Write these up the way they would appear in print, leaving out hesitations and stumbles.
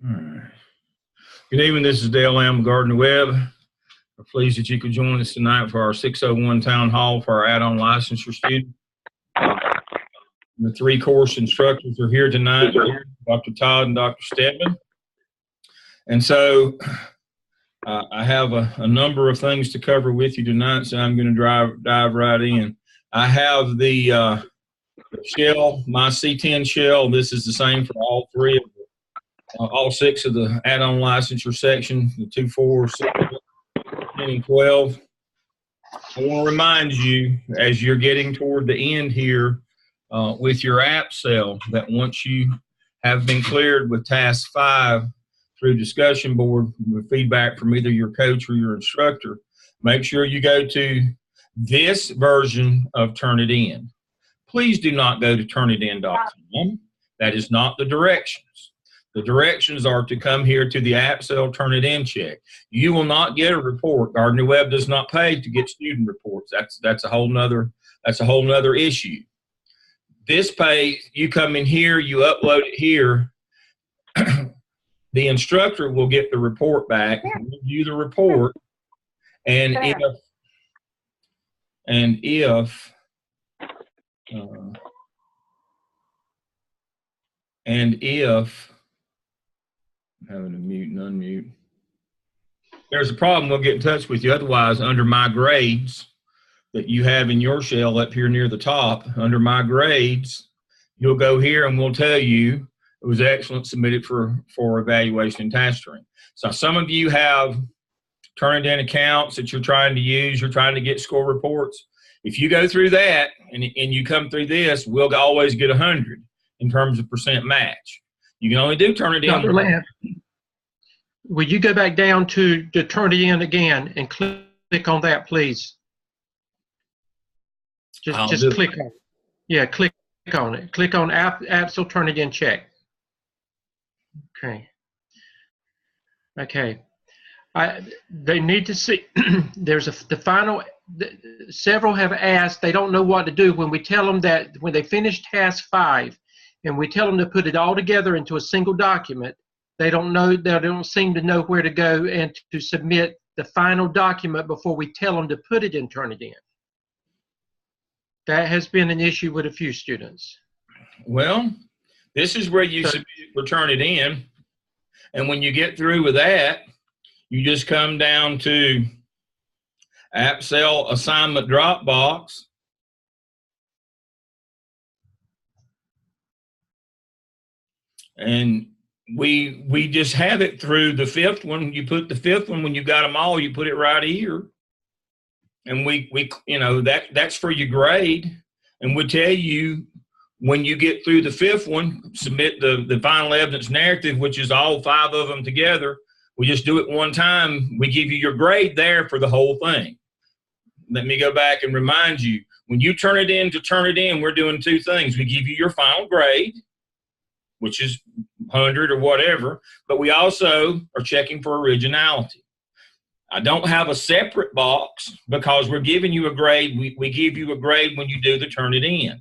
All right. Good evening. This is Dale Lamb, Gardner Webb. We're pleased that you could join us tonight for our 601 Town Hall for our add-on licensure student. The three course instructors are here tonight, Dr. Todd and Dr. Stedman. And so I have a number of things to cover with you tonight, so I'm going to dive right in. I have the shell, my C10 shell. This is the same for all three of them. All six of the add-on licensure section, the 2, 4, 6, 10, and 12. I want to remind you, as you're getting toward the end here with your app cell, that once you have been cleared with task 5 through discussion board with feedback from either your coach or your instructor, make sure you go to this version of Turnitin. Please do not go to turnitin.com. That is not the directions. The directions are to come here to the app cell, Turnitin check. You will not get a report. Gardner Webb does not pay to get student reports. That's a whole nother issue. This page, you come in here, you upload it here. The instructor will get the report back, review the report, and if I'm having to mute and unmute. There's a problem, we'll get in touch with you. Otherwise, under my grades that you have in your shell up here near the top, under my grades, you'll go here and we'll tell you it was excellent, submitted for evaluation and task-tutoring. So some of you have Turnitin accounts that you're trying to use, you're trying to get score reports. If you go through that and you come through this, we'll always get 100 in terms of percent match. You can only do Turnitin. Dr. Lamb, will you go back down to Turnitin again and click on that, please? Just click on it. Yeah, click on it. Click on Absol Turnitin check. Okay. They need to see. There's the final. Several have asked. They don't know what to do when we tell them that when they finish task 5. And we tell them to put it all together into a single document. They don't know, they don't seem to know where to go and to submit the final document before we tell them to put it in Turnitin. That has been an issue with a few students. Well, this is where you submit it for Turnitin. And when you get through with that, you just come down to App Cell Assignment Dropbox. And we just have it through the 5th one. You put the 5th one, when you got them all, you put it right here. And we you know, that's for your grade. And we tell you when you get through the 5th one, submit the final evidence narrative, which is all 5 of them together. We just do it one time. We give you your grade there for the whole thing. Let me go back and remind you, when you turn it in to Turnitin, we're doing 2 things. We give you your final grade, which is 100 or whatever, but we also are checking for originality. I don't have a separate box because we're giving you a grade. We give you a grade when you do the Turnitin.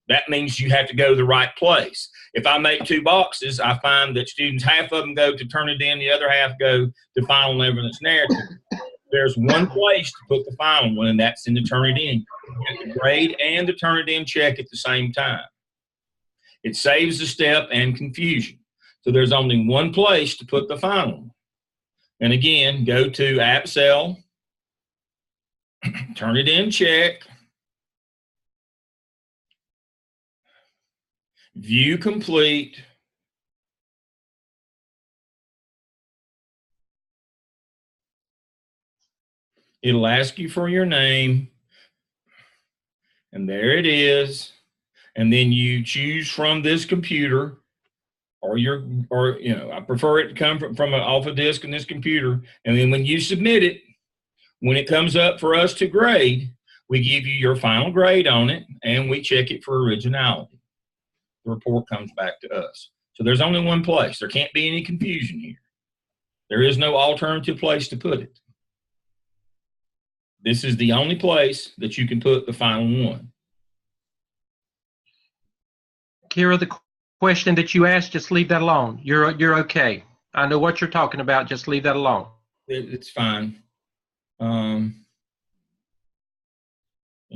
That means you have to go to the right place. If I make 2 boxes, I find that students, half of them go to Turnitin, the other half go to final evidence narrative. There's one place to put the final one, and that's in the Turnitin. You get the grade and the Turnitin check at the same time. It saves the step and confusion. So there's only one place to put the final one. And again, go to App Cell, Turnitin check, view complete, it'll ask you for your name, and there it is. And then you choose from this computer, or you know, I prefer it to come from off a disk in this computer. And then when you submit it, when it comes up for us to grade, we give you your final grade on it, and we check it for originality. The report comes back to us. So there's only one place. There can't be any confusion here. There is no alternative place to put it. This is the only place that you can put the final one. Kira, the question that you asked, just leave that alone. You're okay. I know what you're talking about. Just leave that alone. It's fine. You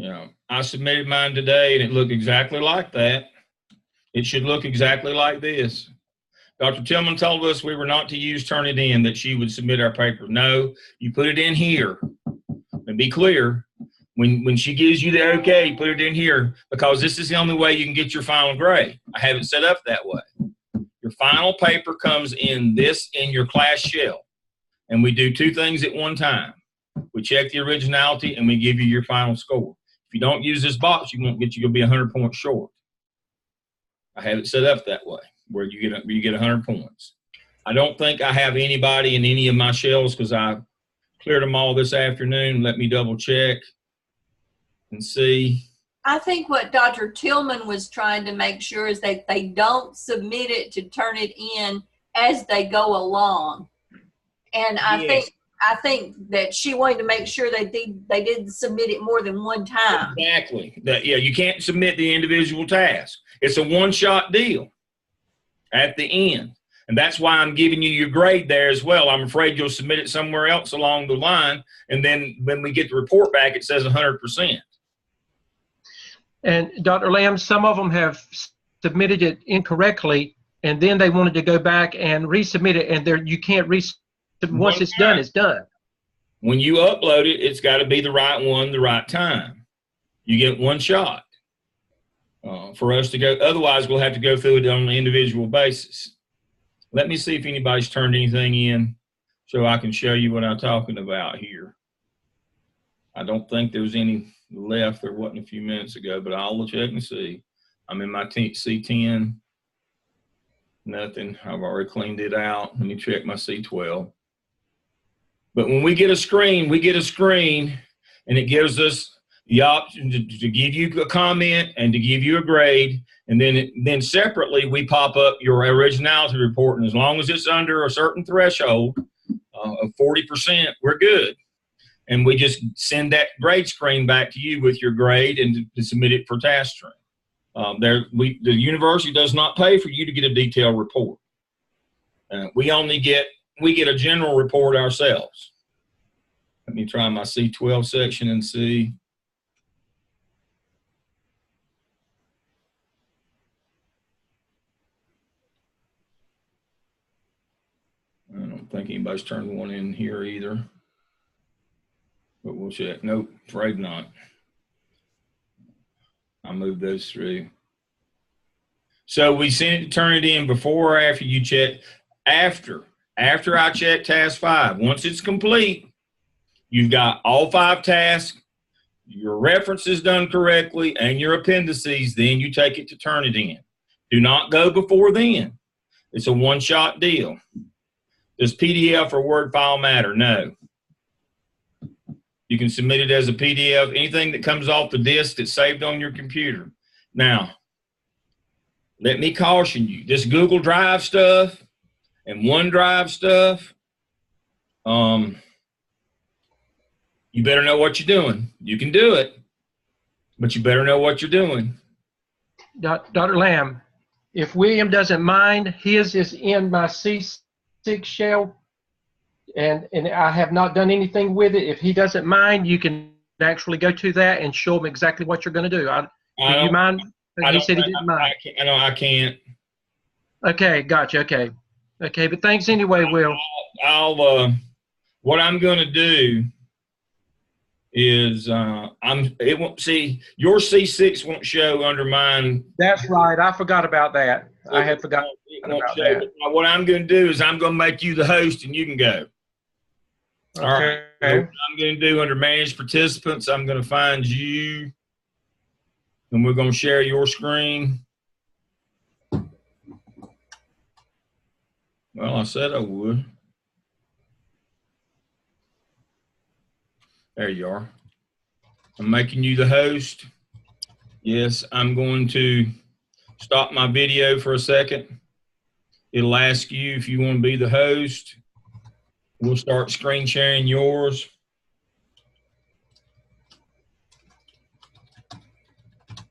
know, I submitted mine today, and it looked exactly like that. It should look exactly like this. Dr. Tillman told us we were not to use Turnitin, that she would submit our paper. No, you put it in here. And be clear, when she gives you the okay, put it in here, because this is the only way you can get your final grade. I have it set up that way. Your final paper comes in your class shell. And we do two things at one time. We check the originality, and we give you your final score. If you don't use this box, you'll be 100 points short. I have it set up that way, where you get 100 points. I don't think I have anybody in any of my shells, because I cleared them all this afternoon. Let me double check and see. I think what Dr. Tillman was trying to make sure is that they don't submit it to turn it in as they go along. And I think that she wanted to make sure they didn't submit it more than one time. Exactly. You can't submit the individual task. It's a one-shot deal at the end. And that's why I'm giving you your grade there as well. I'm afraid you'll submit it somewhere else along the line, and then when we get the report back, it says 100%. And Dr. Lamb, some of them have submitted it incorrectly, and then they wanted to go back and resubmit it, and you can't once it's done, it's done. When you upload it, it's got to be the right one, the right time. You get one shot for us to go. Otherwise, we'll have to go through it on an individual basis. Let me see if anybody's turned anything in so I can show you what I'm talking about here. I don't think there's any left. There wasn't a few minutes ago, but I'll check and see. I'm in my C10. Nothing. I've already cleaned it out. Let me check my C12. But when we get a screen, and it gives us the option to give you a comment and to give you a grade. And then separately, we pop up your originality report. And as long as it's under a certain threshold of 40%, we're good. And we just send that grade screen back to you with your grade and to submit it for task stream. The university does not pay for you to get a detailed report. We get a general report ourselves. Let me try my C12 section and see. I don't think anybody's turned one in here either. But we'll check. Nope, afraid not. I'll move those through. So we send it to turn it in before or after you check. After I check task 5. Once it's complete, you've got all 5 tasks, your references done correctly, and your appendices, then you take it to turn it in. Do not go before then. It's a one-shot deal. Does PDF or Word file matter? No. You can submit it as a PDF. Anything that comes off the disk that's saved on your computer. Now, let me caution you. This Google Drive stuff and OneDrive stuff, you better know what you're doing. You can do it, but you better know what you're doing. Dr. Lamb, if William doesn't mind, his is in my C6 shell, and I have not done anything with it. If he doesn't mind, you can actually go to that and show him exactly what you're going to do. Do you mind? He said he didn't mind. I can't. Okay, gotcha. Okay, but thanks anyway, Will. What I'm going to do is it won't see your C6 won't show under mine. That's right. I forgot about that. I had forgotten about that. What I'm going to do is I'm going to make you the host and you can go. Okay. All right. So what I'm going to do under managed participants, I'm going to find you, and we're going to share your screen. Well, I said I would. There you are. I'm making you the host. Yes, I'm going to stop my video for a second. It'll ask you if you want to be the host. We'll start screen sharing yours.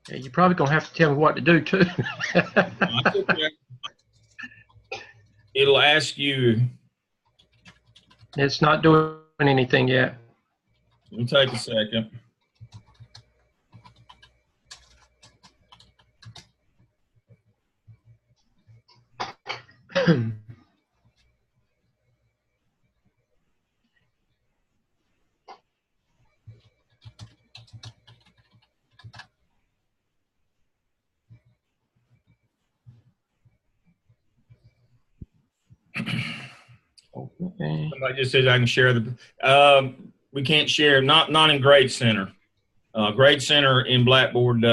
Yeah, you're probably gonna have to tell me what to do too. That's okay. It'll ask you. It's not doing anything yet. Let me take a second. Okay. Somebody just said I can share the. We can't share. Not in Grade Center. Grade Center in Blackboard.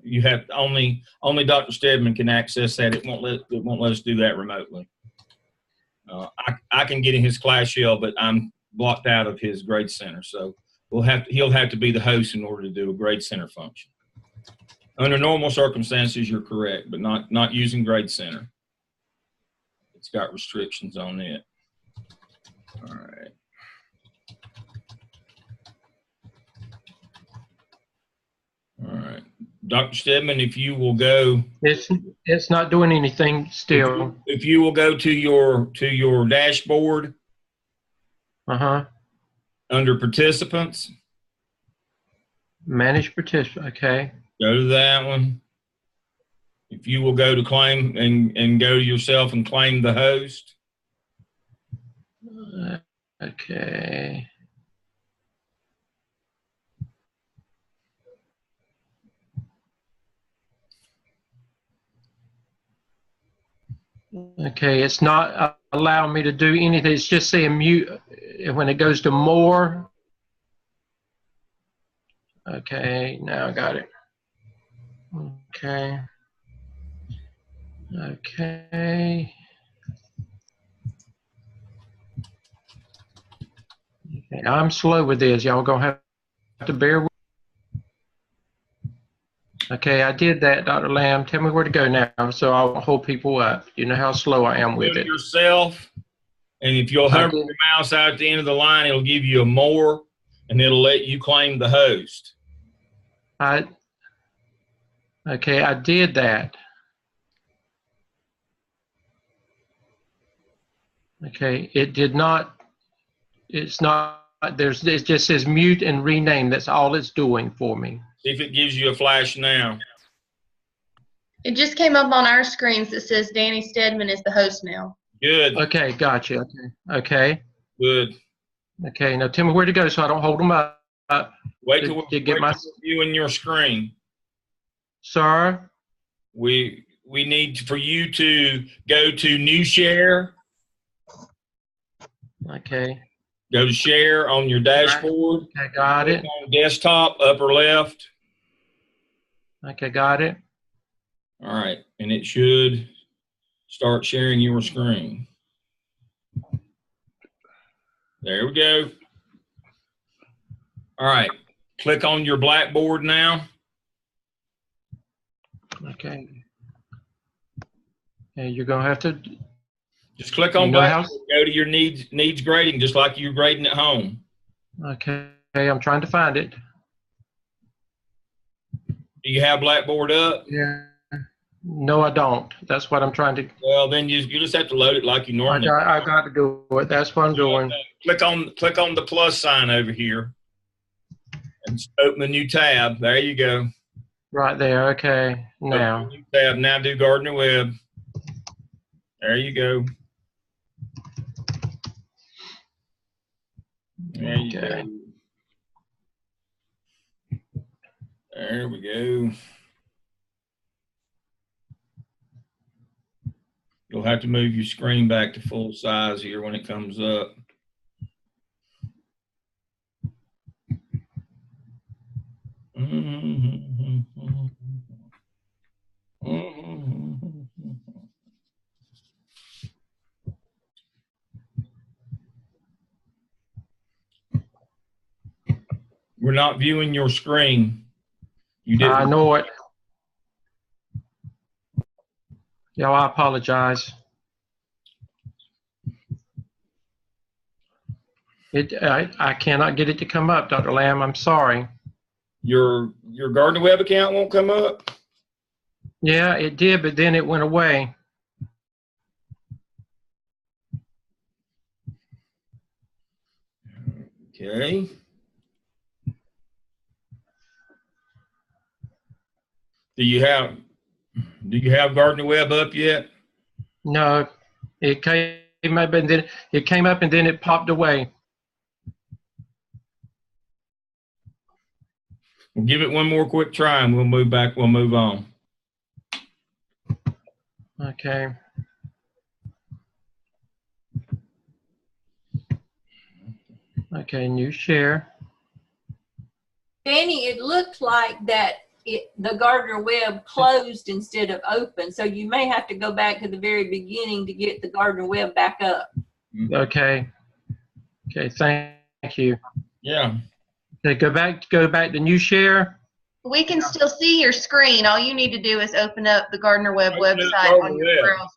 You have only Dr. Stedman can access that. It won't let us do that remotely. I can get in his class shell, but I'm blocked out of his Grade Center. So he'll have to be the host in order to do a Grade Center function. Under normal circumstances, you're correct, but not using Grade Center. It's got restrictions on it. All right. All right. Dr. Stedman, if you will go. It's not doing anything still. If you will go to your dashboard. Uh-huh. Under participants. Manage participant. Okay. Go to that one. If you will go to claim and go to yourself and claim the host. Okay. Okay, it's not allowing me to do anything. It's just saying mute when it goes to more. Okay, now I got it. Okay. Okay. Okay, I'm slow with this. Y'all gonna have to bear with. Okay, I did that, Dr. Lamb. Tell me where to go now so I won't hold people up. You know how slow I am with it. Yourself, and if you'll hover your mouse out at the end of the line, it'll give you a more, and it'll let you claim the host. Okay, I did that. Okay, it did not. It's not. It just says mute and rename. That's all it's doing for me. See if it gives you a flash now. It just came up on our screens that says Danny Stedman is the host now. Good. Okay, gotcha. Okay. Good. Okay, now tell me where to go so I don't hold them up. Wait till we're viewing your screen. Sir? We need for you to go to New Share. Okay. Go to Share on your dashboard. Okay, got it. On desktop, upper left. Okay, got it. All right, and it should start sharing your screen. There we go. All right, click on your Blackboard now. Okay. And you're gonna have to just click on Blackboard. Go to your needs grading, just like you're grading at home. Okay, I'm trying to find it. Do you have Blackboard up? Yeah. No, I don't. That's what I'm trying to. Well, then you just have to load it like you normally. I got to do it. That's what I'm doing. Click on the plus sign over here, and open a new tab. There you go. Right there. Okay. Now. New tab. Now do Gardner Web. There you go. There you go. There we go. You'll have to move your screen back to full size here when it comes up. We're not viewing your screen. You didn't. I know it. Y'all, I apologize. I cannot get it to come up, Dr. Lamb. I'm sorry. Your Gardner Web account won't come up? Yeah, it did, but then it went away. Okay. Do you have Gardner Web up yet? No, it came up and then it popped away. We'll give it one more quick try and we'll move back. We'll move on. Okay. Okay, new share. Danny, it looked like that the Gardner Web closed instead of open, so you may have to go back to the very beginning to get the Gardner Web back up. Okay. Okay, thank you. Yeah. Okay, go back to new share. We can still see your screen. All you need to do is open up the Gardner Web Open up website Gardner on your Web. browser.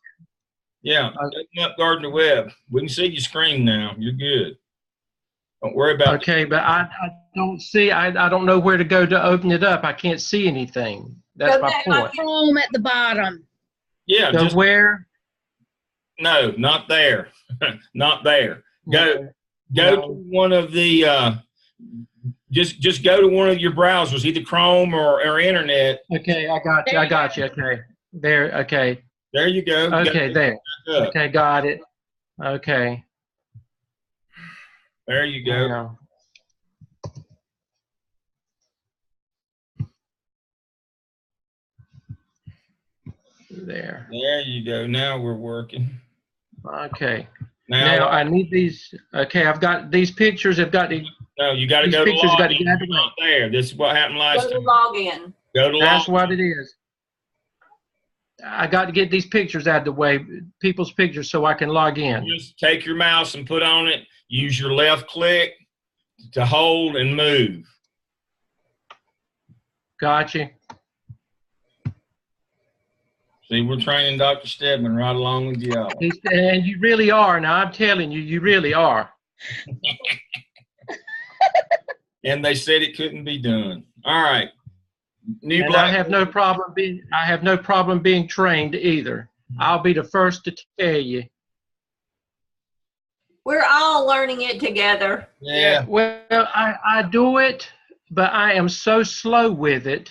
Yeah. Open up Gardner Web. We can see your screen now. You're good. Don't worry about Okay, but I don't see, I don't know where to go to open it up. I can't see anything. That's Go my back point. Home at the bottom. Yeah, Go just where? no, not there. Not there. Go No. to one of the just go to one of your browsers, either Chrome or internet. Okay, I got you. Okay. There, okay. There you go. Okay, there. Back up. Okay, got it. Okay. There you go. Now. There. There you go. Now we're working. Okay. Now Now I need these. Okay, I've got these pictures. I've got the. no, you got to These go to pictures got to login. get out of the way. Not there. This is what happened last Go to time. login. Go to That's login. what it is. I got to get these pictures out of the way, people's pictures, so I can log in. Just take your mouse and put on it. Use your left click to hold and move. Gotcha. See, we're training Dr. Stedman right along with y'all. And you really are. Now I'm telling you, you really are. And they said it couldn't be done. All right. New And black. I have no problem being trained either. I'll be the first to tell you. We're all learning it together. Yeah. Well, I do it, but I am so slow with it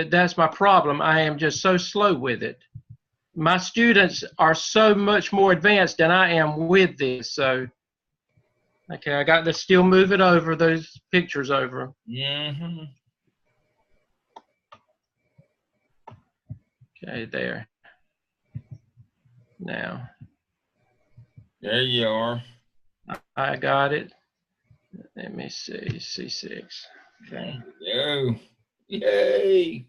that's my problem. I am just so slow with it. My students are so much more advanced than I am with this. So, okay, I got to still move it over, those pictures over. Mm-hmm. Okay, there. Now, There you are. I got it. Let me see, C6. Okay. Go. Yay.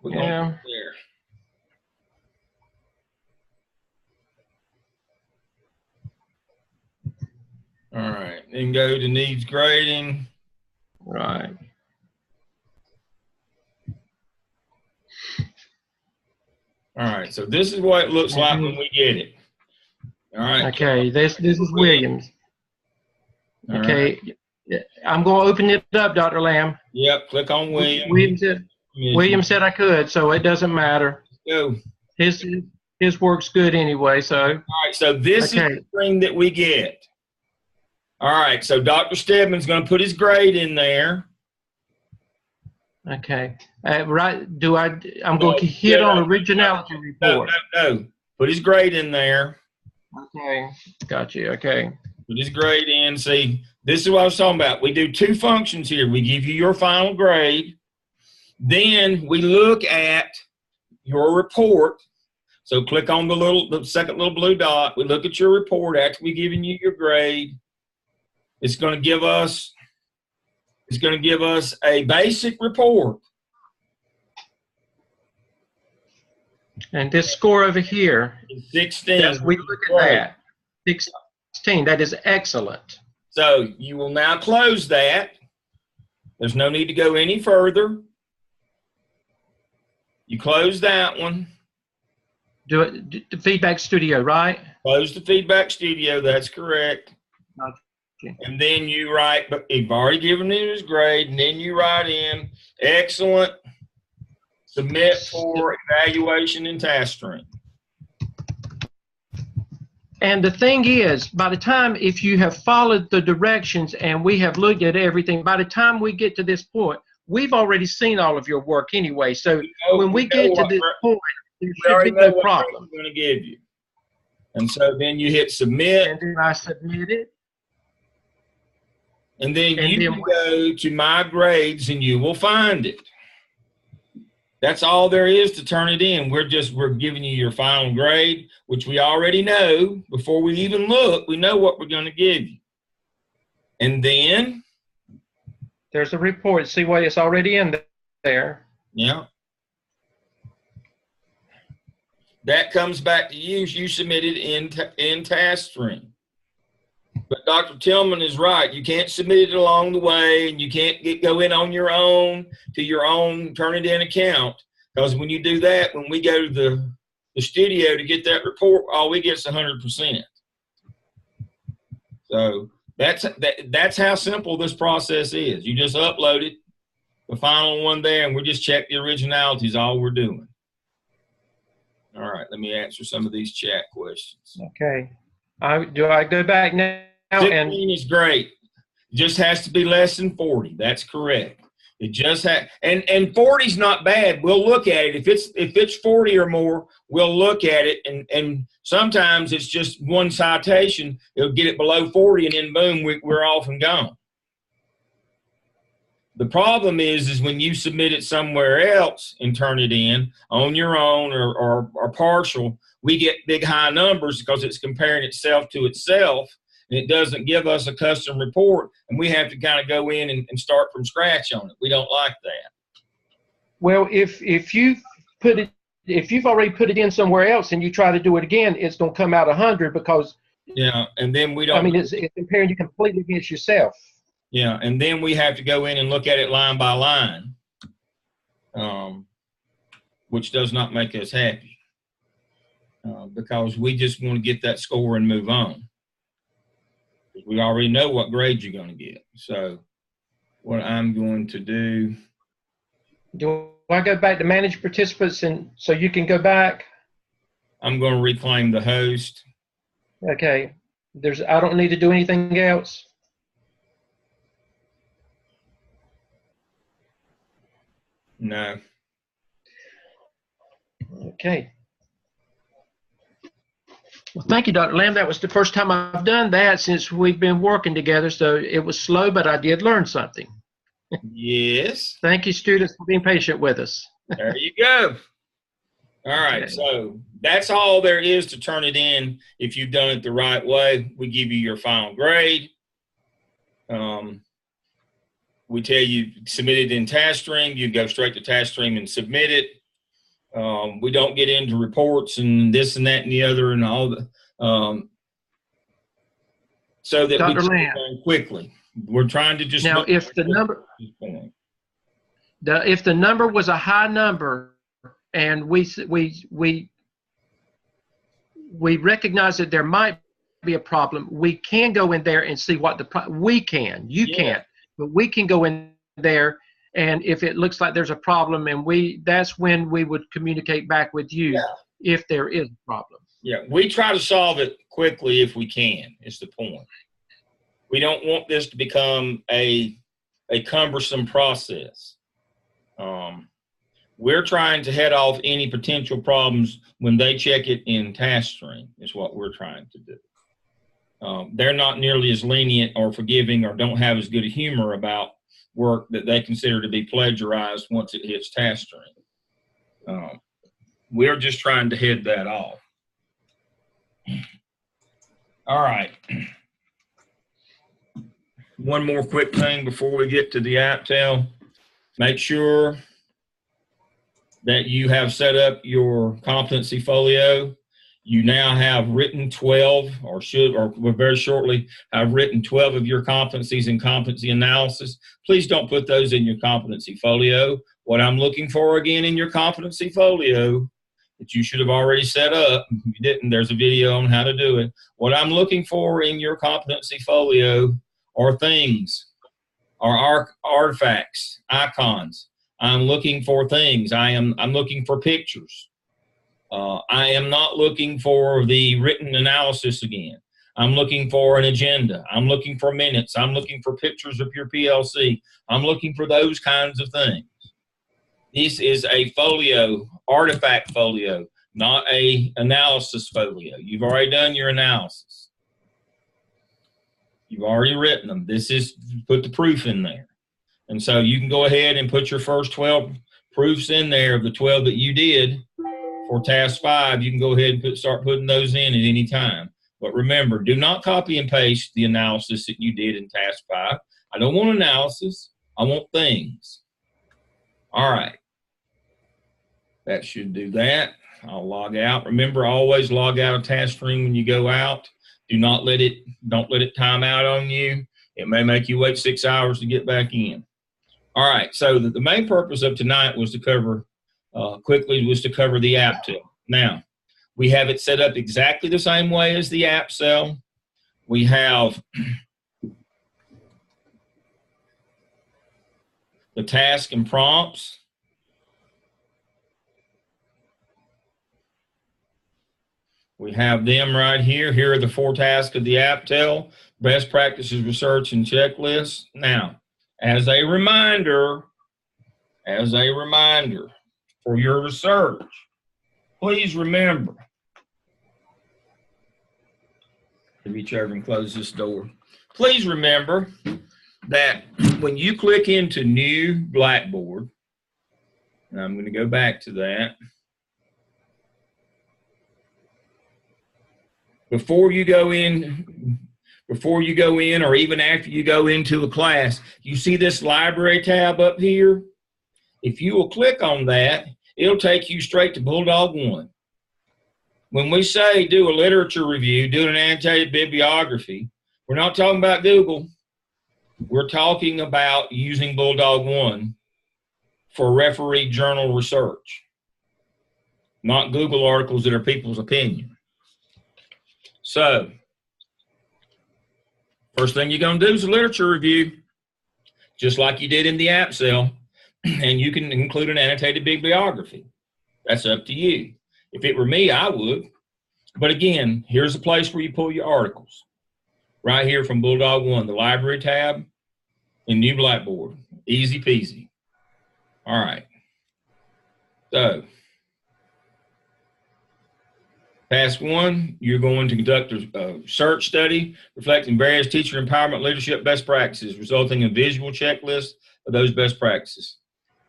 We're going Yeah. there. All right. Then go to needs grading. Right. All right. So this is what it looks like when we get it. All right. Okay, this is Williams. All Okay, I'm going to open it up, Dr. Lamb. Yep. Click on William. William said I could, so it doesn't matter. Go. His work's good anyway, so. All right. So this is Okay. the thing that we get. All right. So Dr. Stedman's going to put his grade in there. Okay. Right, I'm going to hit on originality report. No. Put his grade in there. Okay, got you, okay. Put his grade in. See, this is what I was talking about. We do two functions here. We give you your final grade. Then we look at your report. So click on the second little blue dot. We look at your report after we've given you your grade. It's going to give us a basic report. And this score over here, 16. we look at that. 16, that is excellent. So you will now close that. There's no need to go any further. You close that one. Do it, the feedback studio, right? Close the feedback studio. That's correct. And then you write, but you've already given him his grade, and then you write in, excellent, submit for evaluation and task stream. And the thing is, by the time, if you have followed the directions and we have looked at everything, by the time we get to this point, we've already seen all of your work anyway. So when we get to this point, there should be no problem. I'm going to give you. And so then you hit submit. And then I submit it. And then you go to my grades and you will find it. That's all there is to turn it in. We're giving you your final grade, which we already know. Before we even look, we know what we're going to give you. And then there's a report. See what it's already in there. Yeah. That comes back to you. You submitted in task stream. But Dr. Tillman is right. You can't submit it along the way, and you can't go in on your own to your own turn it in account. Because when you do that, when we go to the studio to get that report, all we get is 100%. So that's how simple this process is. You just upload it, the final one there, and we just check the originality is all we're doing. All right, let me answer some of these chat questions. Okay. Do I go back now? 15 is great. It just has to be less than 40. That's correct. It just has, and 40 is not bad. We'll look at it. If it's 40 or more, we'll look at it. And sometimes it's just one citation. It'll get it below 40, and then boom, we're off and gone. The problem is when you submit it somewhere else and turn it in on your own or partial, we get big high numbers because it's comparing itself to itself. And it doesn't give us a custom report, and we have to kind of go in and start from scratch on it. We don't like that. Well, if you've already put it in somewhere else and you try to do it again, it's going to come out 100 because and then we don't. I mean, it's comparing you completely against yourself. Yeah, and then we have to go in and look at it line by line, which does not make us happy because we just want to get that score and move on. We already know what grade you're going to get. So what I'm going to do. Do I go back to manage participants and so you can go back? I'm going to reclaim the host. Okay. I don't need to do anything else? No. Okay. Well, thank you, Dr. Lamb. That was the first time I've done that since we've been working together, so it was slow, but I did learn something. Yes. Thank you, students, for being patient with us. There you go. All right, Okay. So that's all there is to turn it in. If you've done it the right way, we give you your final grade. We tell you submit it in task stream. You go straight to task stream and submit it. We don't get into reports and this and that and the other and all the so that Dr. we can Lamb. go quickly. We're trying to just Now, if the number was a high number and we recognize that there might be a problem, we can go in there and see what you can't, but we can go in there. And if it looks like there's a problem, and that's when we would communicate back with you if there is a problem. Yeah, we try to solve it quickly if we can, is the point. We don't want this to become a cumbersome process. We're trying to head off any potential problems when they check it in task stream is what we're trying to do. They're not nearly as lenient or forgiving or don't have as good a humor about work that they consider to be plagiarized once it hits task stream. We're just trying to head that off. All right. One more quick thing before we get to the AppTel. Make sure that you have set up your competency folio. You now have written 12 or very shortly have written 12 of your competencies in competency analysis. Please don't put those in your competency folio. What I'm looking for again in your competency folio that you should have already set up, if you didn't, there's a video on how to do it. What I'm looking for in your competency folio or things or artifacts, icons. I'm looking for things. I'm looking for pictures. I am not looking for the written analysis again. I'm looking for an agenda. I'm looking for minutes. I'm looking for pictures of your PLC. I'm looking for those kinds of things. This is a folio, artifact folio, not a analysis folio. You've already done your analysis. You've already written them. This is put the proof in there. And so you can go ahead and put your first 12 proofs in there of the 12 that you did for task 5. You can go ahead and start putting those in at any time. But remember, do not copy and paste the analysis that you did in task 5. I don't want analysis. I want things. All right. That should do that. I'll log out. Remember, always log out of task stream when you go out. Don't let it time out on you. It may make you wait 6 hours to get back in. All right. So the main purpose of tonight was to cover the app tool. Now, we have it set up exactly the same way as the app cell. We have the task and prompts. We have them right here. Here are the 4 tasks of the app cell: best practices, research, and checklists. Now, as a reminder, for your research, please remember, reach over and close this door. Please remember that when you click into New Blackboard, and I'm going to go back to that, before you go in, or even after you go into a class, you see this library tab up here? If you will click on that, it'll take you straight to Bulldog 1. When we say do a literature review, do an annotated bibliography, we're not talking about Google. We're talking about using Bulldog 1 for referee journal research, not Google articles that are people's opinion. So, first thing you're going to do is a literature review, just like you did in the app cell, and you can include an annotated bibliography. That's up to you. If it were me, I would. But again, here's a place where you pull your articles. Right here from Bulldog 1, the library tab in New Blackboard. Easy peasy. All right. So, task 1, you're going to conduct a search study reflecting various teacher empowerment leadership best practices, resulting in a visual checklist of those best practices.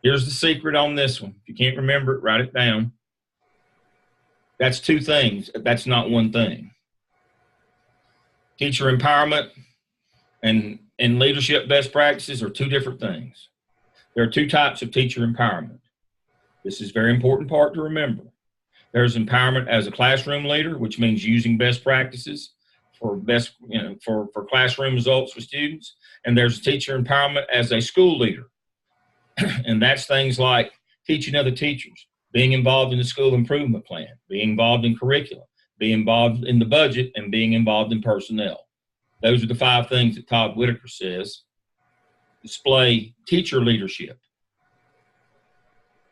Here's the secret on this one. If you can't remember it, write it down. That's 2 things. That's not one thing. Teacher empowerment and leadership best practices are 2 different things. There are 2 types of teacher empowerment. This is a very important part to remember. There's empowerment as a classroom leader, which means using best practices for for classroom results with students. And there's teacher empowerment as a school leader. And that's things like teaching other teachers, being involved in the school improvement plan, being involved in curriculum, being involved in the budget, and being involved in personnel. Those are the 5 things that Todd Whitaker says display teacher leadership.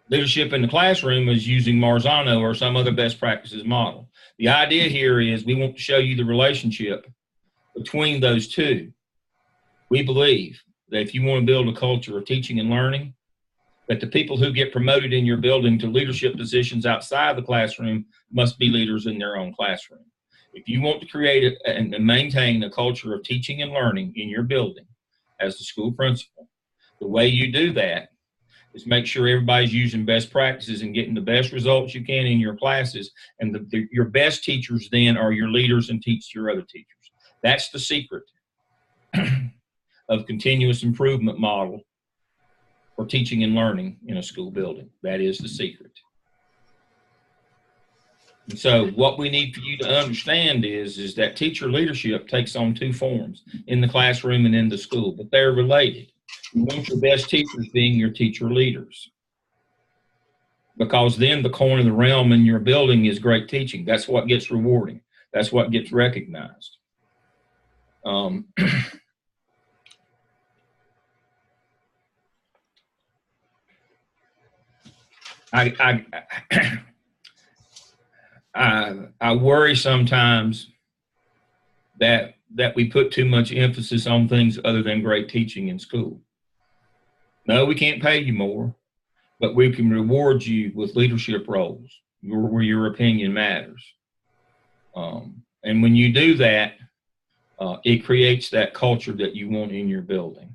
Leadership in the classroom is using Marzano or some other best practices model. The idea here is we want to show you the relationship between those 2. We believe that if you want to build a culture of teaching and learning, that the people who get promoted in your building to leadership positions outside the classroom must be leaders in their own classroom. If you want to create and maintain a culture of teaching and learning in your building as the school principal, the way you do that is make sure everybody's using best practices and getting the best results you can in your classes. And your best teachers then are your leaders and teach your other teachers. That's the secret of continuous improvement model for teaching and learning in a school building. That is the secret. And so what we need for you to understand is that teacher leadership takes on 2 forms, in the classroom and in the school, but they're related. You want your best teachers being your teacher leaders, because then the coin of the realm in your building is great teaching. That's what gets rewarding. That's what gets recognized. I worry sometimes that we put too much emphasis on things other than great teaching in school. No, we can't pay you more, but we can reward you with leadership roles where your opinion matters. And when you do that, it creates that culture that you want in your building.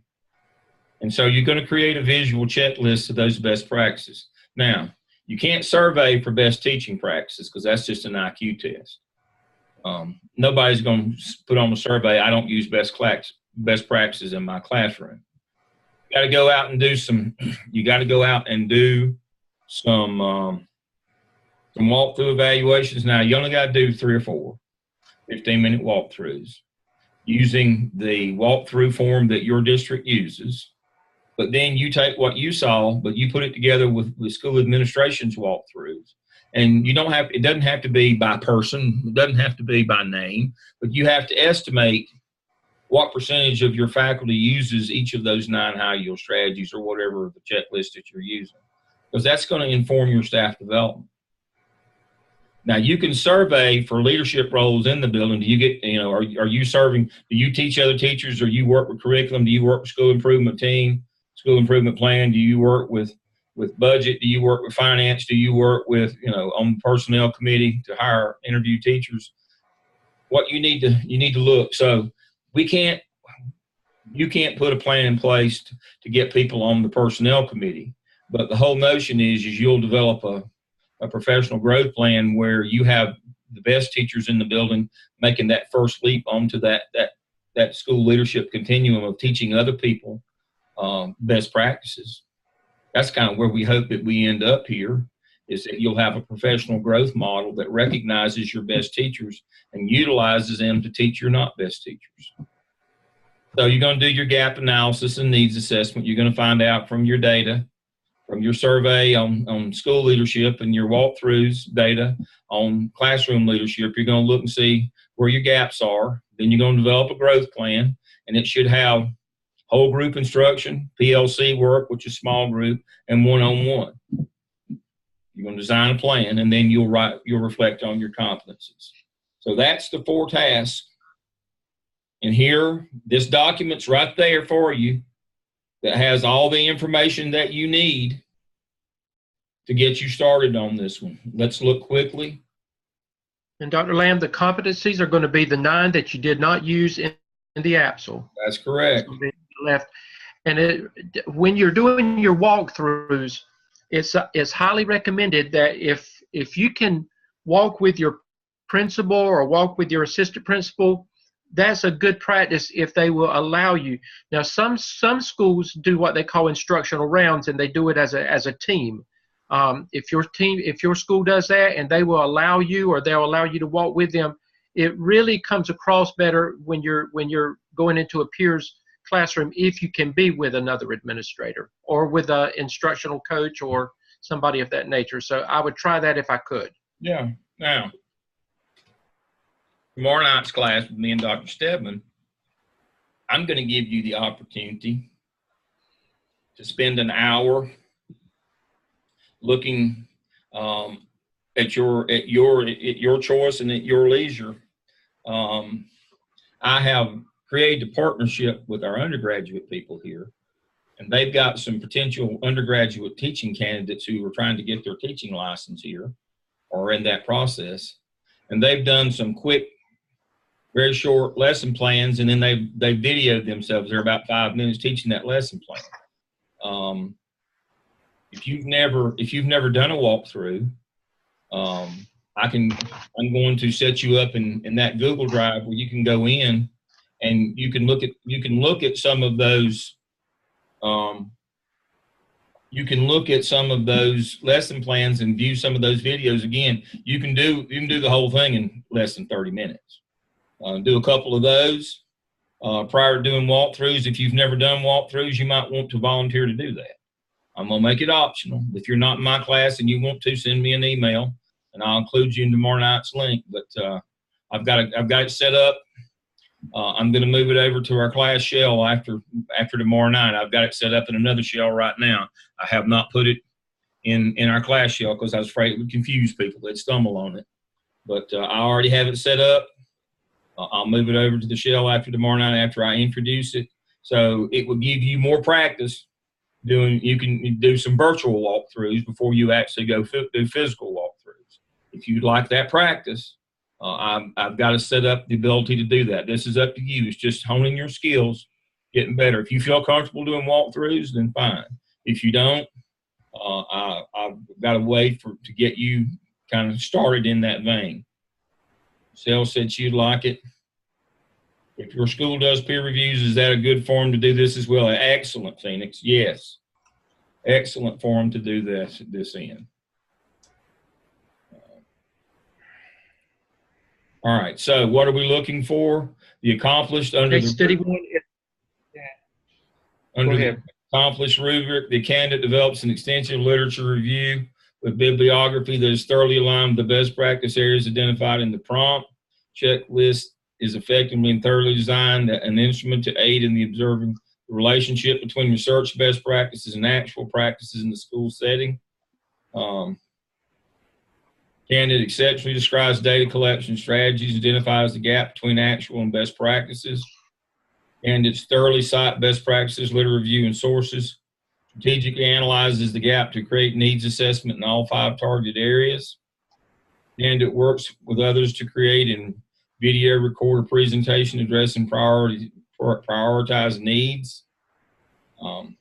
And so you're going to create a visual checklist of those best practices. Now, you can't survey for best teaching practices because that's just an IQ test. Nobody's going to put on a survey, I don't use best practices in my classroom. You got to go out and do some walkthrough evaluations. Now, you only got to do 3 or 4 15-minute walkthroughs using the walkthrough form that your district uses. But then you take what you saw, but you put it together with school administration's walkthroughs. And it doesn't have to be by person, it doesn't have to be by name, but you have to estimate what percentage of your faculty uses each of those 9 high yield strategies or whatever the checklist that you're using, because that's going to inform your staff development. Now, you can survey for leadership roles in the building. Do you get, are you serving, do you teach other teachers, or you work with curriculum? Do you work with school improvement team, school improvement plan? Do you work with budget? Do you work with finance? Do you work with, on the personnel committee to interview teachers? What you need to look. So you can't put a plan in place to get people on the personnel committee. But the whole notion is you'll develop a professional growth plan where you have the best teachers in the building making that first leap onto that school leadership continuum of teaching other people best practices. That's kind of where we hope that we end up here, is that you'll have a professional growth model that recognizes your best teachers and utilizes them to teach your not best teachers. So you're going to do your gap analysis and needs assessment. You're going to find out from your data, from your survey on school leadership and your walkthroughs data on classroom leadership. You're going to look and see where your gaps are. Then you're going to develop a growth plan, and it should have whole group instruction, PLC work, which is small group, and one-on-one. You're going to design a plan, and then you'll reflect on your competencies. So that's the 4 tasks. And here, this document's right there for you that has all the information that you need to get you started on this one. Let's look quickly. And Dr. Lamb, the competencies are going to be the 9 that you did not use in the APSL. That's correct. Left. And when you're doing your walkthroughs, it's highly recommended that if you can walk with your principal or walk with your assistant principal, that's a good practice if they will allow you. Now, some schools do what they call instructional rounds, and they do it as a team. If your school does that, and they will allow you, or they'll allow you to walk with them, it really comes across better when you're going into a peers classroom, if you can be with another administrator or with an instructional coach or somebody of that nature. So I would try that if I could. Yeah. Now, tomorrow night's class with me and Dr. Stedman, I'm going to give you the opportunity to spend an hour looking at your choice and at your leisure. I have created a partnership with our undergraduate people here, and they've got some potential undergraduate teaching candidates who are trying to get their teaching license here or in that process. And they've done some quick, very short lesson plans, and then they videoed themselves. They're about 5 minutes teaching that lesson plan. If you've never done a walkthrough, I'm going to set you up in that Google Drive where you can go in and you can look at some of those. You can look at some of those lesson plans and view some of those videos. Again, you can do the whole thing in less than 30 minutes. Do a couple of those prior to doing walkthroughs. If you've never done walkthroughs, you might want to volunteer to do that. I'm going to make it optional. If you're not in my class and you want to, send me an email, and I'll include you in tomorrow night's link. But I've got it set up. I'm going to move it over to our class shell after tomorrow night. I've got it set up in another shell right now. I have not put it in our class shell because I was afraid it would confuse people. They'd stumble on it. But I already have it set up. I'll move it over to the shell after tomorrow night after I introduce it. So it will give you more practice doing. You can do some virtual walkthroughs before you actually go do physical walkthroughs. If you'd like that practice, I've got to set up the ability to do that. This is up to you. It's just honing your skills, getting better. If you feel comfortable doing walkthroughs, then fine. If you don't, I've got a way to get you kind of started in that vein. Sel said she'd like it. If your school does peer reviews, is that a good forum to do this as well? Excellent, Phoenix. Yes. Excellent forum to do this in. All right. So what are we looking for? The accomplished under Case study one. under Go the ahead. accomplished rubric, the candidate develops an extensive literature review with bibliography that is thoroughly aligned with the best practice areas identified in the prompt. Checklist is effectively and thoroughly designed, an instrument to aid in the observing the relationship between research best practices and actual practices in the school setting. Candidate exceptionally describes data collection strategies, identifies the gap between actual and best practices. Candidates thoroughly cite best practices, literature review, and sources. Strategically analyzes the gap to create needs assessment in all 5 targeted areas. Candidate works with others to create and video record a presentation addressing prioritized needs. The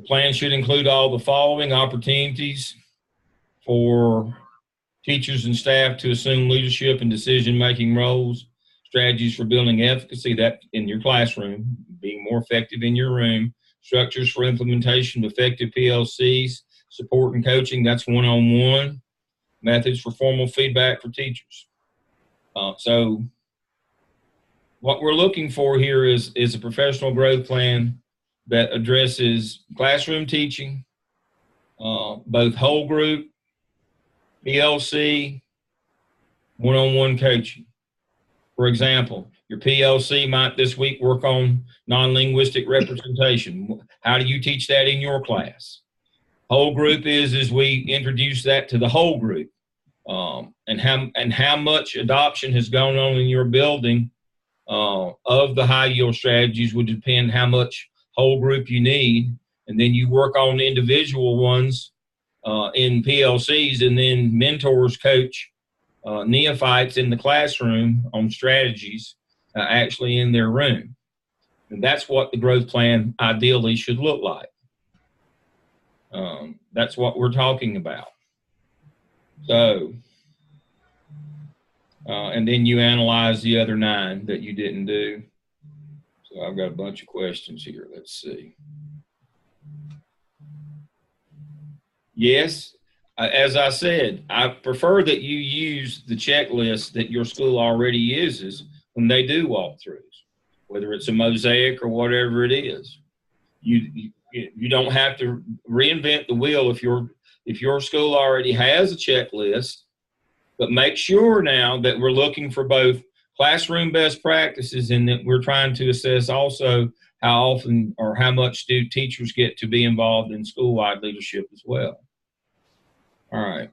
plan should include all the following: opportunities for teachers and staff to assume leadership and decision-making roles, strategies for building efficacy that in your classroom, being more effective in your room, structures for implementation of effective PLCs, support and coaching, that's one-on-one, methods for formal feedback for teachers. So what we're looking for here is a professional growth plan that addresses classroom teaching, both whole group, PLC, one-on-one coaching. For example, your PLC might this week work on non-linguistic representation. How do you teach that in your class? Whole group is we introduce that to the whole group. And how much adoption has gone on in your building of the high yield strategies would depend how much whole group you need. And then you work on individual ones in PLCs, and then mentors coach neophytes in the classroom on strategies actually in their room. And that's what the growth plan ideally should look like. That's what we're talking about. So, and then you analyze the other 9 that you didn't do. So I've got a bunch of questions here. Let's see. Yes, as I said, I prefer that you use the checklist that your school already uses when they do walkthroughs, whether it's a mosaic or whatever it is. You don't have to reinvent the wheel if your school already has a checklist, but make sure now that we're looking for both classroom best practices and that we're trying to assess also how often or how much do teachers get to be involved in school-wide leadership as well. All right.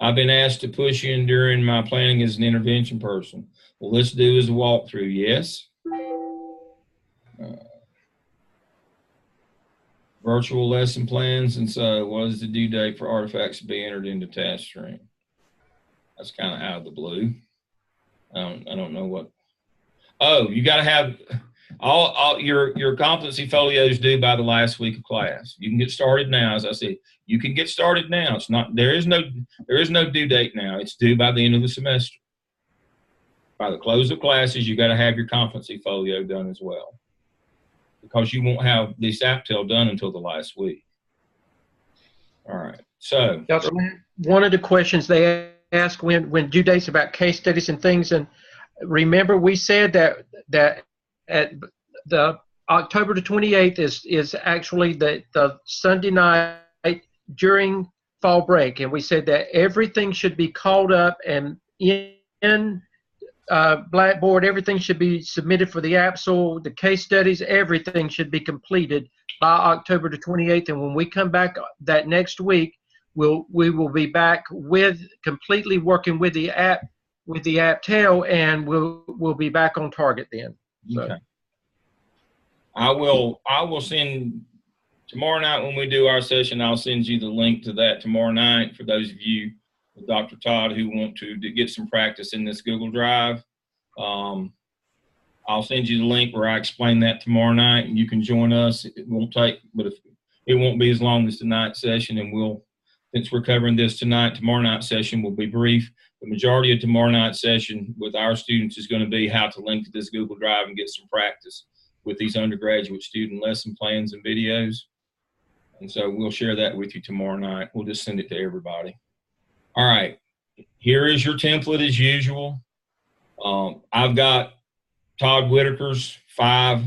I've been asked to push in during my planning as an intervention person. Well, let's do is a walkthrough, yes? Virtual lesson plans, and so what is the due date for artifacts to be entered into task stream? That's kind of out of the blue. I don't know what. Oh, you got to have all your competency folios due by the last week of class. You can get started now, as I said. You can get started now. It's not there is no due date now. It's due by the end of the semester. By the close of classes, you got to have your competency folio done as well, because you won't have this APTEL done until the last week. All right. So, Dr. Lynn, one of the questions they ask when due dates about case studies and things, and remember we said that at the October the 28th is actually the Sunday night during fall break, and we said that everything should be called up and in Blackboard, everything should be submitted for the APSL, the case studies, everything should be completed October the 28th, and when we come back that next week, we will be back with completely working with the app tail, and we'll be back on target then. So. Okay. I will send tomorrow night when we do our session. I'll send you the link to that tomorrow night for those of you with Dr. Todd who want to get some practice in this Google Drive. I'll send you the link where I explain that tomorrow night, and you can join us. It won't be as long as tonight's session, and since we're covering this tonight, tomorrow night's session will be brief. The majority of tomorrow night's session with our students is going to be how to link to this Google Drive and get some practice with these undergraduate student lesson plans and videos. And so we'll share that with you tomorrow night. We'll just send it to everybody. All right. Here is your template as usual. I've got Todd Whitaker's 5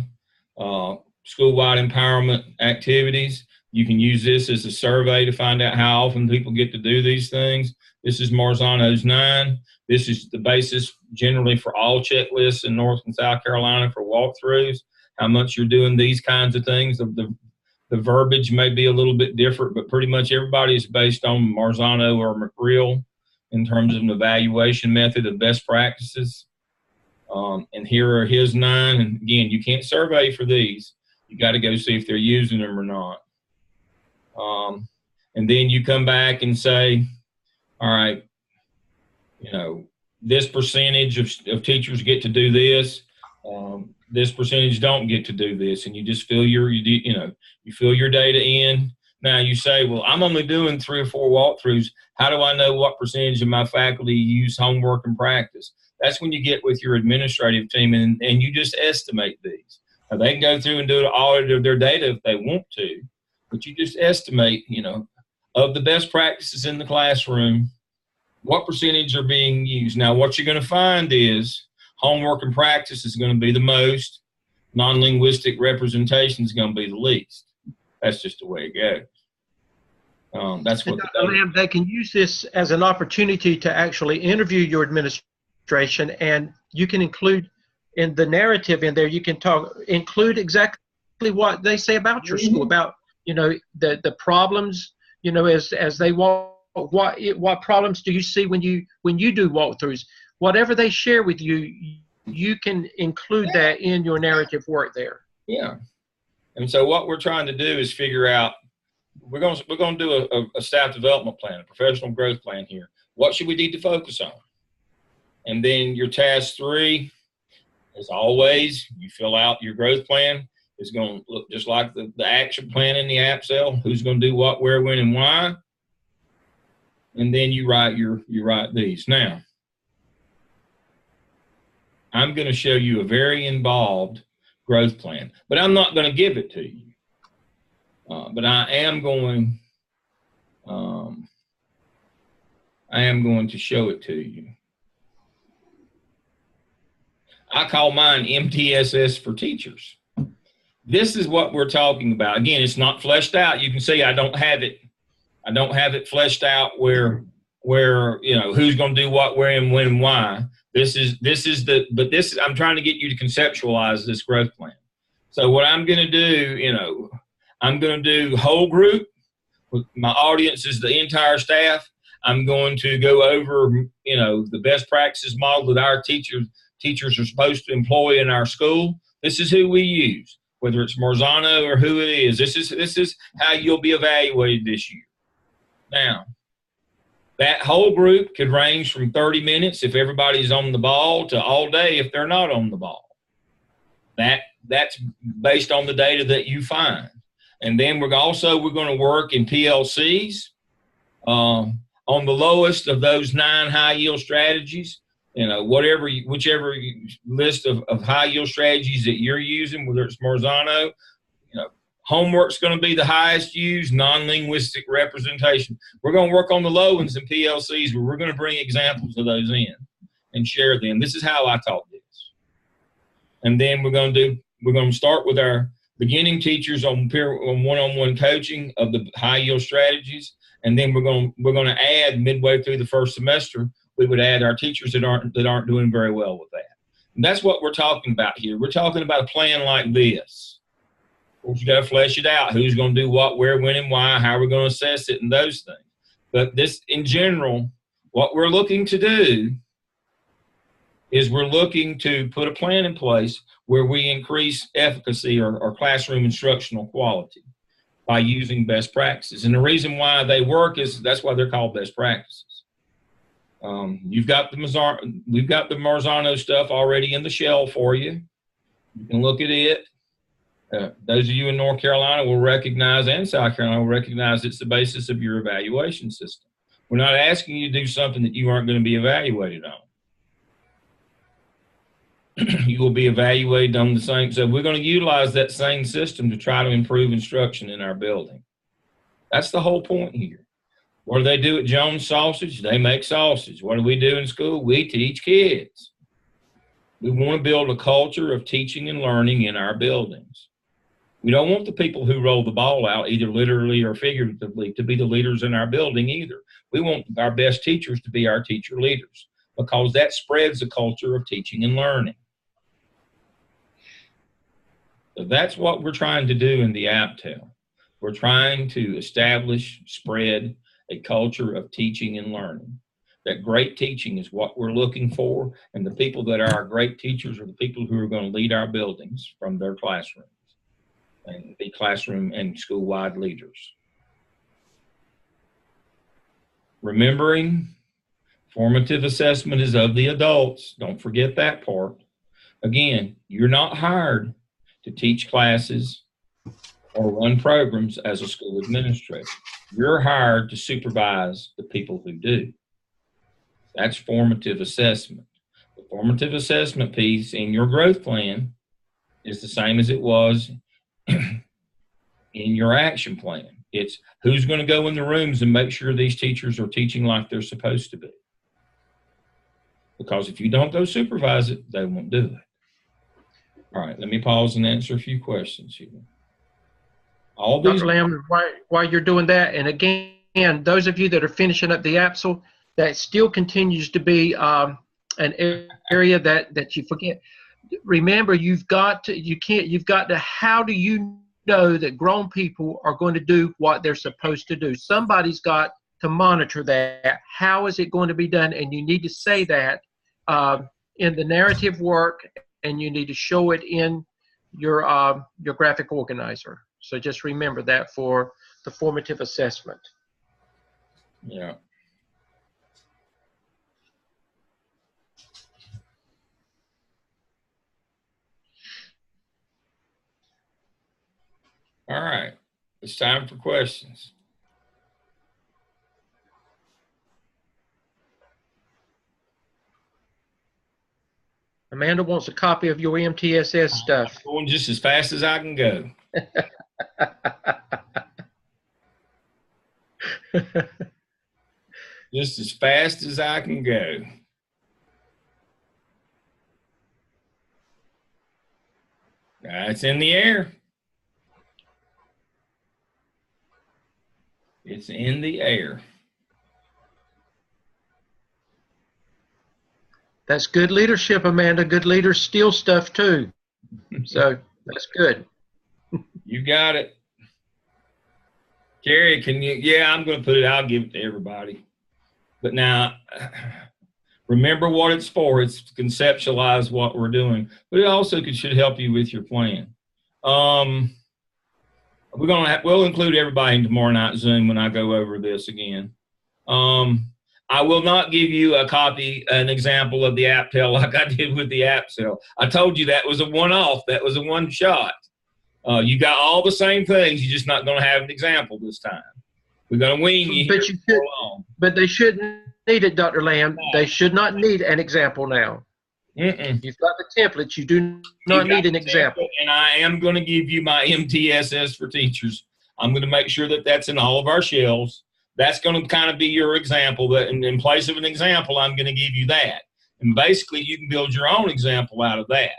school-wide empowerment activities. You can use this as a survey to find out how often people get to do these things. This is Marzano's 9. This is the basis generally for all checklists in North and South Carolina for walkthroughs, how much you're doing these kinds of things. The verbiage may be a little bit different, but pretty much everybody is based on Marzano or McReal in terms of an evaluation method of best practices. And here are his 9. And again, you can't survey for these. You got to go see if they're using them or not. And then you come back and say, all right, this percentage of teachers get to do this. This percentage don't get to do this. And you just fill you fill your data in. Now you say, well, I'm only doing 3 or 4 walkthroughs. How do I know what percentage of my faculty use homework and practice? That's when you get with your administrative team and you just estimate these. Now, they can go through and do an audit of their data if they want to, but you just estimate, of the best practices in the classroom, what percentage are being used. Now, what you're going to find is homework and practice is going to be the most. Non-linguistic representation is going to be the least. That's just the way it goes. That's what they can use this as an opportunity to actually interview your administration, and you can include in the narrative in there. You can include exactly what they say about your school, about the problems. As they walk, what problems do you see when you do walkthroughs? Whatever they share with you, you can include that in your narrative work there. Yeah. And so what we're trying to do is figure out, we're going to do a staff development plan, a professional growth plan here. What should we need to focus on? And then your task 3, as always, you fill out your growth plan. It's going to look just like the action plan in the app cell. Who's going to do what, where, when, and why? And then you write these. Now, I'm going to show you a very involved growth plan, but I'm not going to give it to you. But I am going to show it to you. I call mine MTSS for teachers. This is what we're talking about. Again, it's not fleshed out. You can see I don't have it fleshed out where who's going to do what, where, and when, and why. I'm trying to get you to conceptualize this growth plan. So what I'm going to do, I'm going to do whole group. My audience is the entire staff. I'm going to go over, the best practices model that our teachers are supposed to employ in our school. This is who we use, whether it's Marzano or who it is. This is how you'll be evaluated this year. Now, that whole group could range from 30 minutes if everybody's on the ball to all day if they're not on the ball. That's based on the data that you find. And then we're going to work in PLCs on the lowest of those 9 high yield strategies. Whichever list of high yield strategies that you're using, whether it's Marzano, homework's going to be the highest used, non-linguistic representation. We're going to work on the low ones in PLCs where we're going to bring examples of those in and share them. This is how I taught this. And then we're going to start with our beginning teachers on one-on-one coaching of the high yield strategies. And then we're going to add midway through the first semester, we would add our teachers that aren't doing very well with that. And that's what we're talking about here. We're talking about a plan like this. course, you got to flesh it out. Who's going to do what, where, when, and why? How are we going to assess it, and those things. But this, in general, what we're looking to do is we're looking to put a plan in place where we increase efficacy or classroom instructional quality by using best practices. And the reason why they work is that's why they're called best practices. We've got the Marzano stuff already in the shell for you. You can look at it. Those of you in North Carolina will recognize, and South Carolina will recognize, it's the basis of your evaluation system. We're not asking you to do something that you aren't going to be evaluated on. You will be evaluated on the same. So we're going to utilize that same system to try to improve instruction in our building. That's the whole point here. What do they do at Jones Sausage? They make sausage. What do we do in school? We teach kids. We want to build a culture of teaching and learning in our buildings. We don't want the people who roll the ball out, either literally or figuratively, to be the leaders in our building either. We want our best teachers to be our teacher leaders, because that spreads a culture of teaching and learning. So that's what we're trying to do in the APTEL. We're trying to establish, spread a culture of teaching and learning. That great teaching is what we're looking for, and the people that are our great teachers are the people who are going to lead our buildings from their classrooms and be classroom and school-wide leaders. Remembering, formative assessment is of the adults. Don't forget that part. Again, you're not hired to teach classes or run programs as a school administrator. You're hired to supervise the people who do. That's formative assessment. The formative assessment piece in your growth plan is the same as it was in your action plan. It's who's going to go in the rooms and make sure these teachers are teaching like they're supposed to be. Because if you don't go supervise it, they won't do it. All right, let me pause and answer a few questions here. All these. Dr. Lamb, while you're doing that, and again, those of you that are finishing up the APSL, that still continues to be an area that you forget. Remember, you've got to, how do you know that grown people are going to do what they're supposed to do? Somebody's got to monitor that. How is it going to be done? And you need to say that in the narrative work, and you need to show it in your graphic organizer. So just remember that for the formative assessment. Yeah. All right, it's time for questions. Amanda wants a copy of your MTSS stuff. I'm going just as fast as I can go. Just as fast as I can go. It's in the air. It's in the air. That's good leadership, Amanda. Good leaders steal stuff too. So that's good. You got it. Carrie, can you? Yeah, I'm going to put it. I'll give it to everybody. But now, remember what it's for. It's to conceptualize what we're doing. But it also should help you with your plan. We'll include everybody in tomorrow night Zoom when I go over this again. I will not give you an example of the APTEL like I did with the APSEL. I told you that was a one-off. That was a one-shot. You got all the same things. You're just not going to have an example this time. We're going to wean you. But they shouldn't need it, Dr. Lamb. No. They should not need an example now. You've got the templates. You do not need an example. And I am going to give you my MTSS for teachers. I'm going to make sure that that's in all of our shelves. That's going to kind of be your example. But in place of an example, I'm going to give you that. And basically, you can build your own example out of that.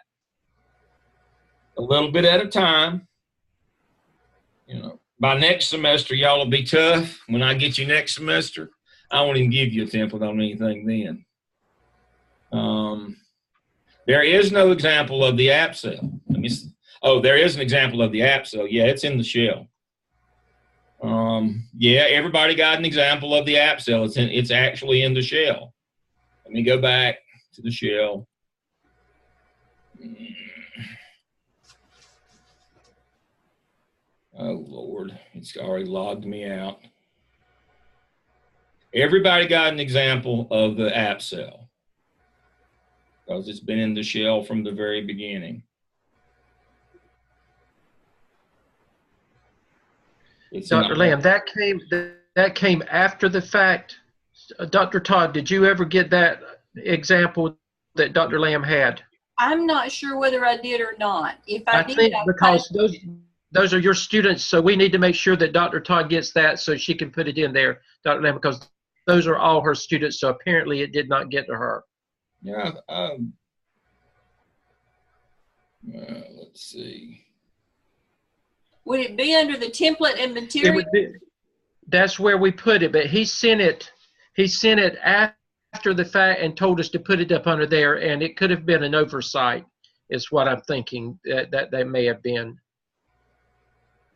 A little bit at a time. You know, by next semester, y'all will be tough. When I get you next semester, I won't even give you a template on anything then. There is no example of the APSEL. Oh, there is an example of the app. So yeah, it's in the shell. Yeah, everybody got an example of the app cell. It's actually in the shell. Let me go back to the shell. Oh Lord, it's already logged me out. Everybody got an example of the app cell because it's been in the shell from the very beginning. Dr. Lamb, that came after the fact. Dr. Todd, did you ever get that example that Dr. Lamb had? I'm not sure whether I did or not. If I I did, think because those are your students, so we need to make sure that Dr. Todd gets that so she can put it in there, Dr. Lamb, because those are all her students. So apparently it did not get to her. Yeah. Let's see. would it be under the template and It material? would be, that's where we put it, but he sent it after the fact and told us to put it up under there, and it could have been an oversight, is what I'm thinking that may have been.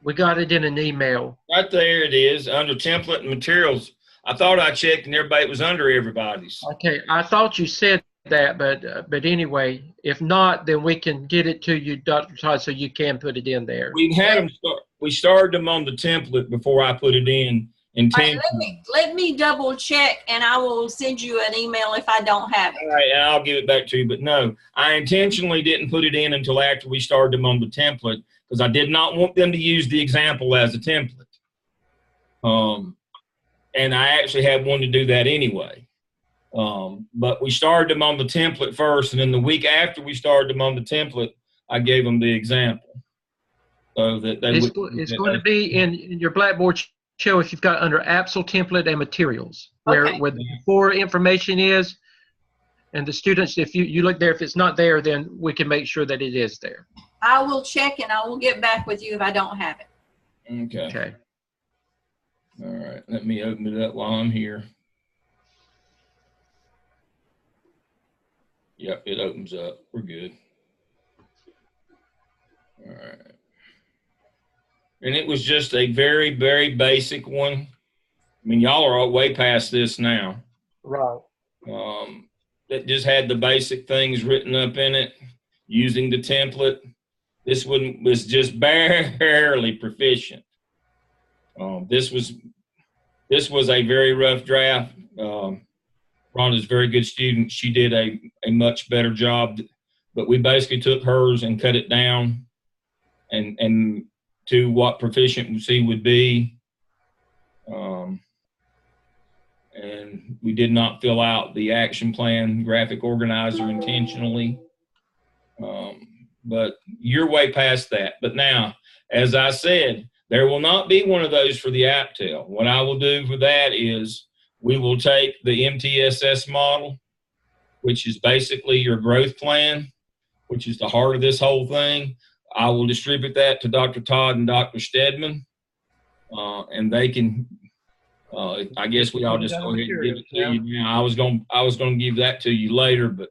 We got it in an email. Right there it is, under template and materials. I thought I checked and everybody was under everybody's. Okay, I thought you said that, but anyway, if not, then we can get it to you, Dr. Todd, so you can put it in there. We had them we started them on the template before I put it in intentionally. Right, let me double check, and I will send you an email if I don't have it. All right, and I'll give it back to you. But no, I intentionally didn't put it in until after we started them on the template because I did not want them to use the example as a template. And I actually had one to do that anyway. But we started them on the template first, and then the week after we started them on the template, I gave them the example. So that they it's going to be in your Blackboard show if you've got under Apsel template and materials, where the before information is, and the students, if you look there, if it's not there, then we can make sure that it is there. I will check, and I will get back with you if I don't have it. Okay. All right, let me open it up while I'm here. Yep, it opens up. We're good. All right. And it was just a very, very basic one. I mean, y'all are way past this now. Right. It just had the basic things written up in it using the template. This one was just barely proficient. This was a very rough draft. Rhonda's a very good student. She did a much better job, but we basically took hers and cut it down and to what proficiency would be. And we did not fill out the action plan graphic organizer intentionally. But you're way past that. But now, as I said, there will not be one of those for the AppTel. What I will do for that is we will take the MTSS model, which is basically your growth plan, which is the heart of this whole thing. I will distribute that to Dr. Todd and Dr. Stedman, and they can. I guess we all just go ahead and give it to you now. I was going to give that to you later, but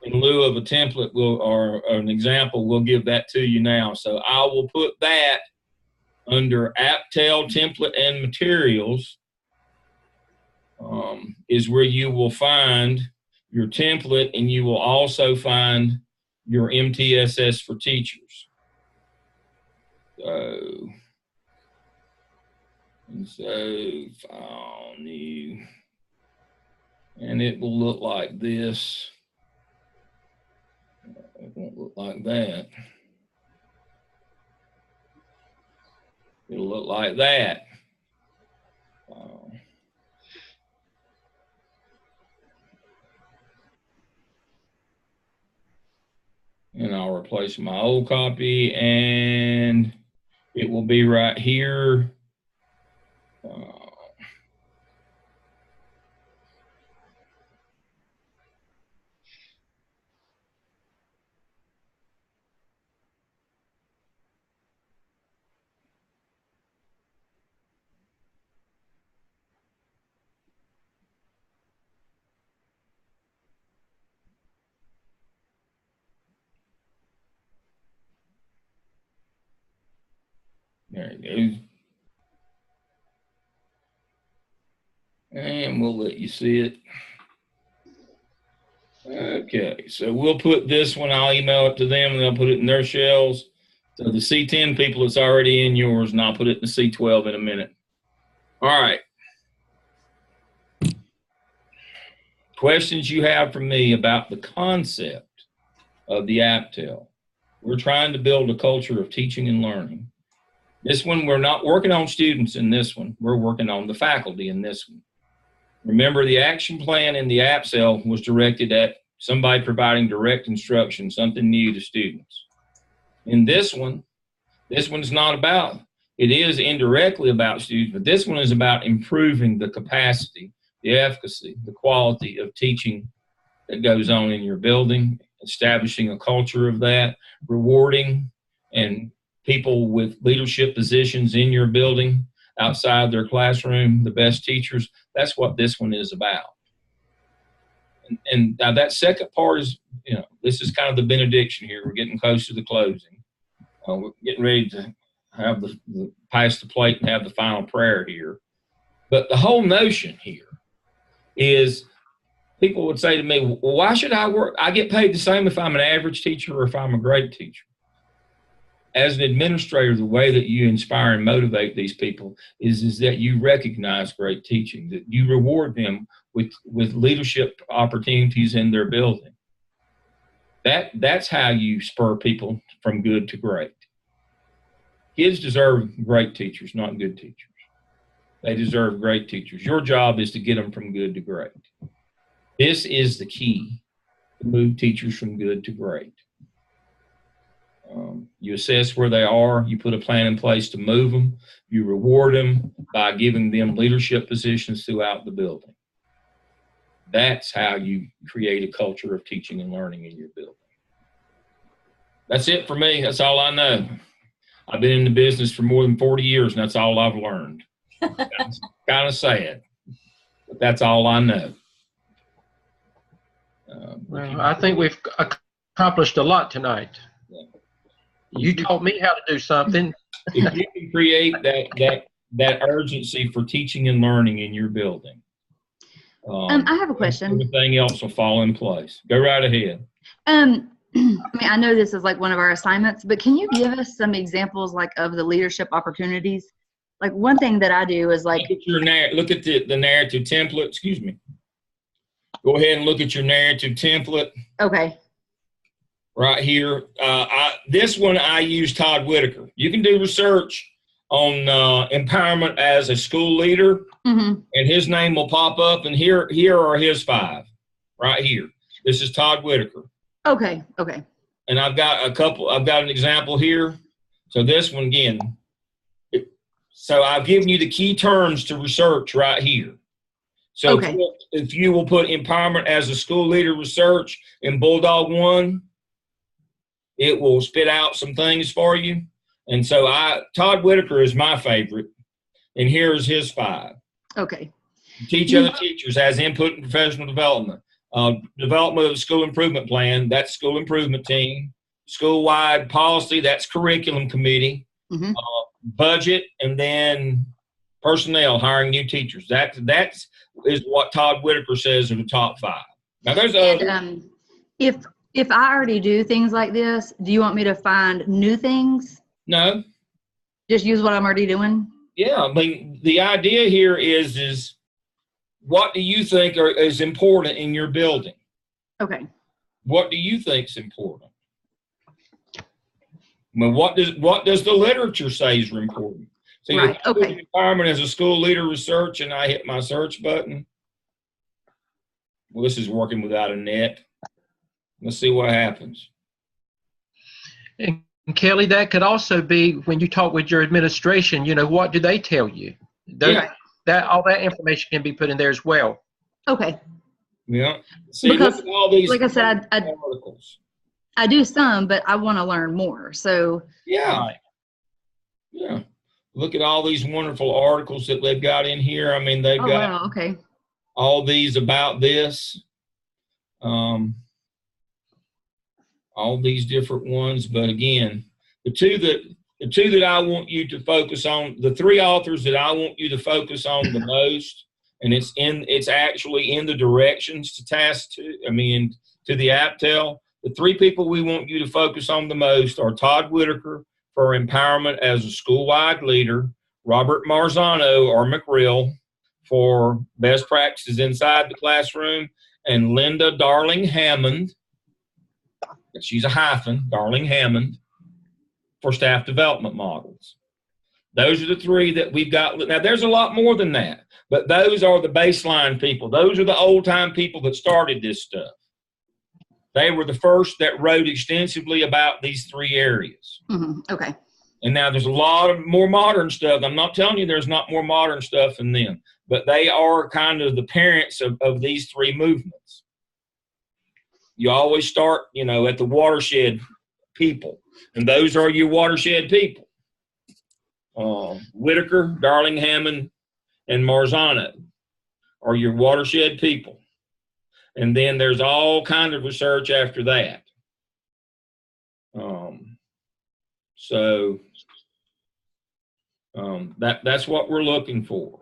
in lieu of a template, or an example, we'll give that to you now. So I will put that under AppTel template and materials. Is where you will find your template, and you will also find your MTSS for teachers. So file new, and it will look like this. It won't look like that. It'll look like that. And I'll replace my old copy, and it will be right here. There you go. And we'll let you see it. Okay, so we'll put this one, I'll email it to them, and they'll put it in their shells. So the C10 people, it's already in yours, and I'll put it in the C12 in a minute. All right. Questions you have for me about the concept of the APTEL. We're trying to build a culture of teaching and learning. This one, we're not working on students in this one. We're working on the faculty in this one. Remember, the action plan in the APTEL was directed at somebody providing direct instruction, something new to students. In this one's not about, it is indirectly about students, but this one is about improving the capacity, the efficacy, the quality of teaching that goes on in your building, establishing a culture of that, rewarding and people with leadership positions in your building, outside their classroom, the best teachers. That's what this one is about. And now that second part is, this is kind of the benediction here. We're getting close to the closing. We're getting ready to have the pass the plate and have the final prayer here. But the whole notion here is, people would say to me, well, why should I work? I get paid the same if I'm an average teacher or if I'm a great teacher. As an administrator, the way that you inspire and motivate these people is that you recognize great teaching, that you reward them with leadership opportunities in their building. That's how you spur people from good to great. Kids deserve great teachers, not good teachers. They deserve great teachers. Your job is to get them from good to great. This is the key to move teachers from good to great. You assess where they are. You put a plan in place to move them. You reward them by giving them leadership positions throughout the building. That's how you create a culture of teaching and learning in your building. That's it for me. That's all I know. I've been in the business for more than 40 years, and that's all I've learned. It's kind of sad, but that's all I know. Well, I think we've accomplished a lot tonight. You taught me how to do something. If you can create that urgency for teaching and learning in your building, I have a question. Everything else will fall in place. Go right ahead. I mean, I know this is like one of our assignments, but can you give us some examples like of the leadership opportunities? Like one thing that I do is like look at the narrative template. Excuse me. Go ahead and look at your narrative template. Okay. Right here. This one I use Todd Whitaker. You can do research on empowerment as a school leader, and his name will pop up. And here are his 5, right here. This is Todd Whitaker. Okay. Okay. And I've got an example here. So this one again. So I've given you the key terms to research right here. So okay. If you will put empowerment as a school leader research in Bulldog 1, it will spit out some things for you. And so Todd Whitaker is my favorite. And here's his 5. Okay. Teach other teachers as input in professional development. Development of the school improvement plan, that's school improvement team. School-wide policy, that's curriculum committee. Budget, and then personnel, hiring new teachers. That is what Todd Whitaker says are the top 5. Now there's if I already do things like this, do you want me to find new things? No. Just use what I'm already doing? Yeah, I mean, the idea here is what do you think is important in your building? Okay. What do you think is important? Well, what does the literature say is important? So right. Okay. Empowerment as a school leader research, and I hit my search button. Well, this is working without a net. Let's see what happens. And Kelly, that could also be when you talk with your administration, what do they tell you? All that information can be put in there as well. Okay. Yeah. See, because, look at all these like I said, articles. I do some, but I want to learn more. So yeah. Yeah. Look at all these wonderful articles that they've got in here. I mean, they've got okay. all these about this. All these different ones, but again, the two the two that I want you to focus on, the three authors that I want you to focus on the most, and it's actually in the directions to to the APTEL. The three people we want you to focus on the most are Todd Whitaker for empowerment as a school-wide leader, Robert Marzano or McRill for best practices inside the classroom, and Linda Darling Hammond, she's a hyphen, Darling Hammond, for staff development models. Those are the three that we've got. Now, there's a lot more than that, but those are the baseline people. Those are the old-time people that started this stuff. They were the first that wrote extensively about these three areas. Okay. And now there's a lot of more modern stuff. I'm not telling you there's not more modern stuff in them, but they are kind of the parents of these three movements. You always start, at the watershed people, and those are your watershed people. Whitaker, Darling Hammond, and Marzano are your watershed people. And then there's all kind of research after that. That's what we're looking for.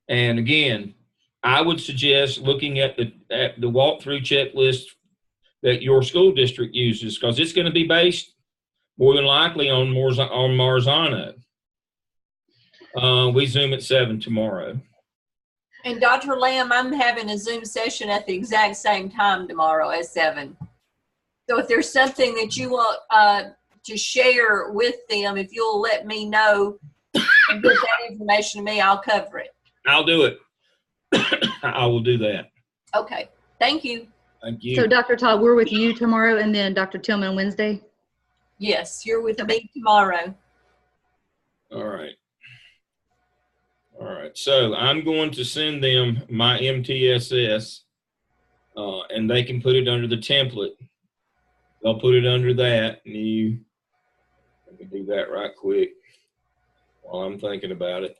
And again, I would suggest looking at the walkthrough checklist that your school district uses, because it's going to be based more than likely on Marzano. We Zoom at 7 tomorrow. And Dr. Lamb, I'm having a Zoom session at the exact same time tomorrow at 7. So if there's something that you want to share with them, if you'll let me know and get that information to me, I'll cover it. I'll do it. I will do that. Okay. Thank you. Thank you. So Dr. Todd, we're with you tomorrow, and then Dr. Tillman Wednesday? Yes, you're with me tomorrow. All right. All right. So I'm going to send them my MTSS, and they can put it under the template. They'll put it under that. And let me do that right quick while I'm thinking about it.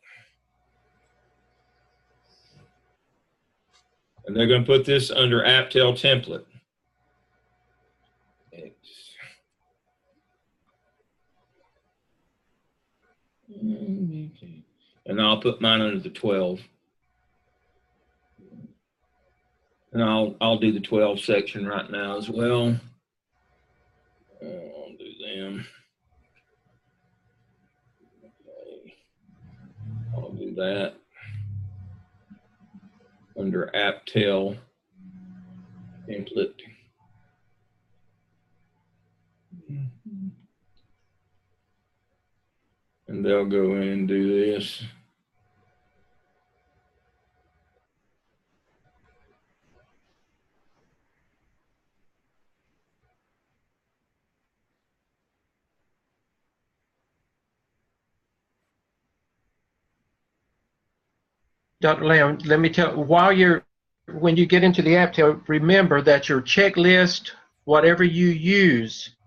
And they're going to put this under APTEL template. And I'll put mine under the 12. And I'll do the 12 section right now as well. I'll do them. Okay. I'll do that under APTEL template. And they'll go in and do this. Dr. Lamb, let me tell, when you get into the APTEL, remember that your checklist, whatever you use,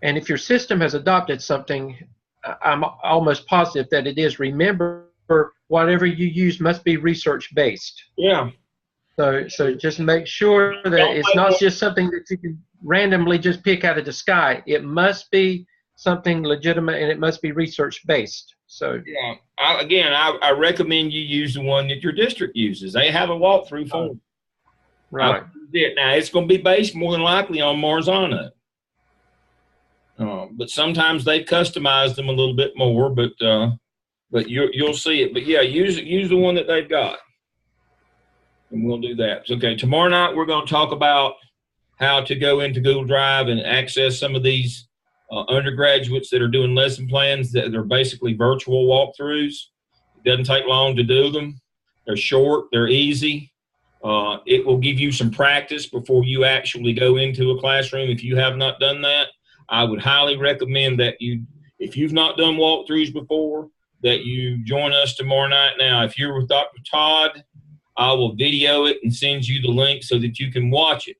and if your system has adopted something, I'm almost positive that it is, remember, whatever you use must be research-based. Yeah. So just make sure that it's not just something that you can randomly just pick out of the sky. It must be something legitimate, and it must be research-based. So yeah, I recommend you use the one that your district uses. They have a walkthrough form. Right. Now it's going to be based more than likely on Marzano, but sometimes they customize them a little bit more. But you'll see it. But yeah, use the one that they've got, and we'll do that. Okay, tomorrow night we're going to talk about how to go into Google Drive and access some of these undergraduates that are doing lesson plans that are basically virtual walkthroughs. It doesn't take long to do them. They're short, they're easy. It will give you some practice before you actually go into a classroom. If you have not done that, I would highly recommend that if you've not done walkthroughs before, that you join us tomorrow night. Now, if you're with Dr. Todd, I will video it and send you the link so that you can watch it.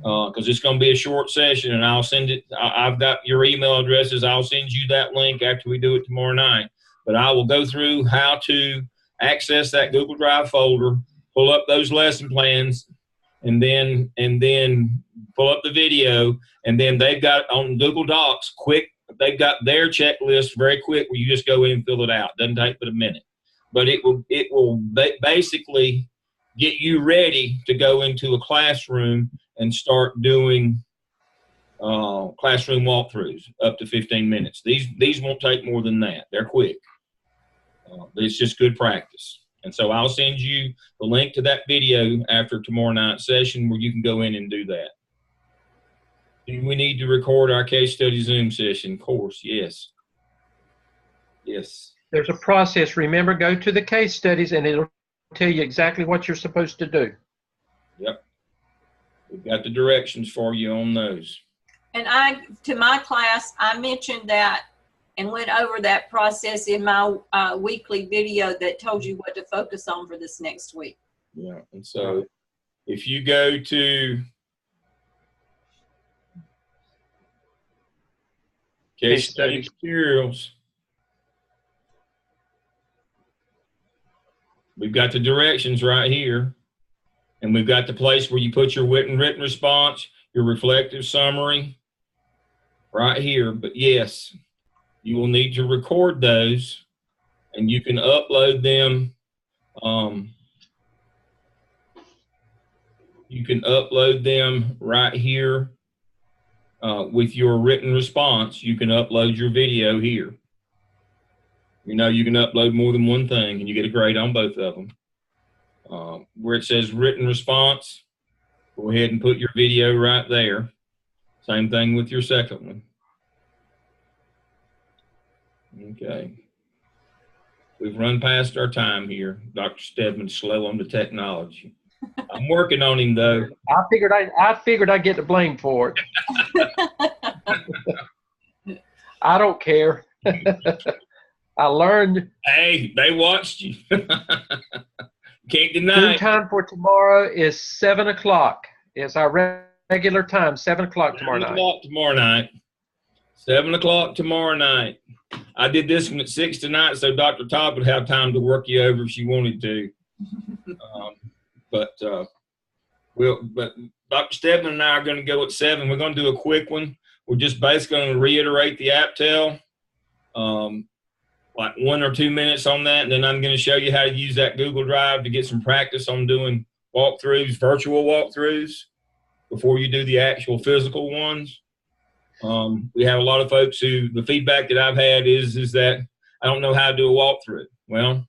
Because it's going to be a short session, and I'll send it. I've got your email addresses. I'll send you that link after we do it tomorrow night. But I will go through how to access that Google Drive folder, pull up those lesson plans, and then pull up the video. And then they've got on Google Docs quick they've got their checklist very quick where you just go in and fill it out. Doesn't take but a minute. But it will basically get you ready to go into a classroom and start doing classroom walkthroughs up to 15 minutes. These won't take more than that. They're quick. It's just good practice. And so I'll send you the link to that video after tomorrow night's session where you can go in and do that. Do we need to record our case study Zoom session? Of course, yes. Yes. There's a process. Remember, go to the case studies and it'll tell you exactly what you're supposed to do. Yep. We've got the directions for you on those. And to my class, I mentioned that and went over that process in my weekly video that told you what to focus on for this next week. Yeah, and so if you go to case study materials, we've got the directions right here, and we've got the place where you put your written response, your reflective summary right here. But yes, you will need to record those, and you can upload them. You can upload them right here with your written response. You can upload your video here. You know, you can upload more than one thing, and you get a grade on both of them. Where it says written response, go ahead and put your video right there. Same thing with your second one. Okay. We've run past our time here. Dr. Stedman's slow on the technology. I'm working on him though. I figured I'd get the blame for it. I don't care. I learned. Hey, they watched you. Can't deny Due it. time for tomorrow is 7 o'clock. It's our regular time, 7 o'clock tomorrow night. 7 o'clock tomorrow night. 7 o'clock tomorrow night. I did this one at 6 tonight, so Dr. Todd would have time to work you over if she wanted to. But Dr. Stedman and I are going to go at 7. We're going to do a quick one. We're just basically going to reiterate the APTEL, like 1 or 2 minutes on that, and then I'm going to show you how to use that Google Drive to get some practice on doing walkthroughs, virtual walkthroughs, before you do the actual physical ones. We have a lot of folks who, the feedback that I've had is that I don't know how to do a walkthrough. Well,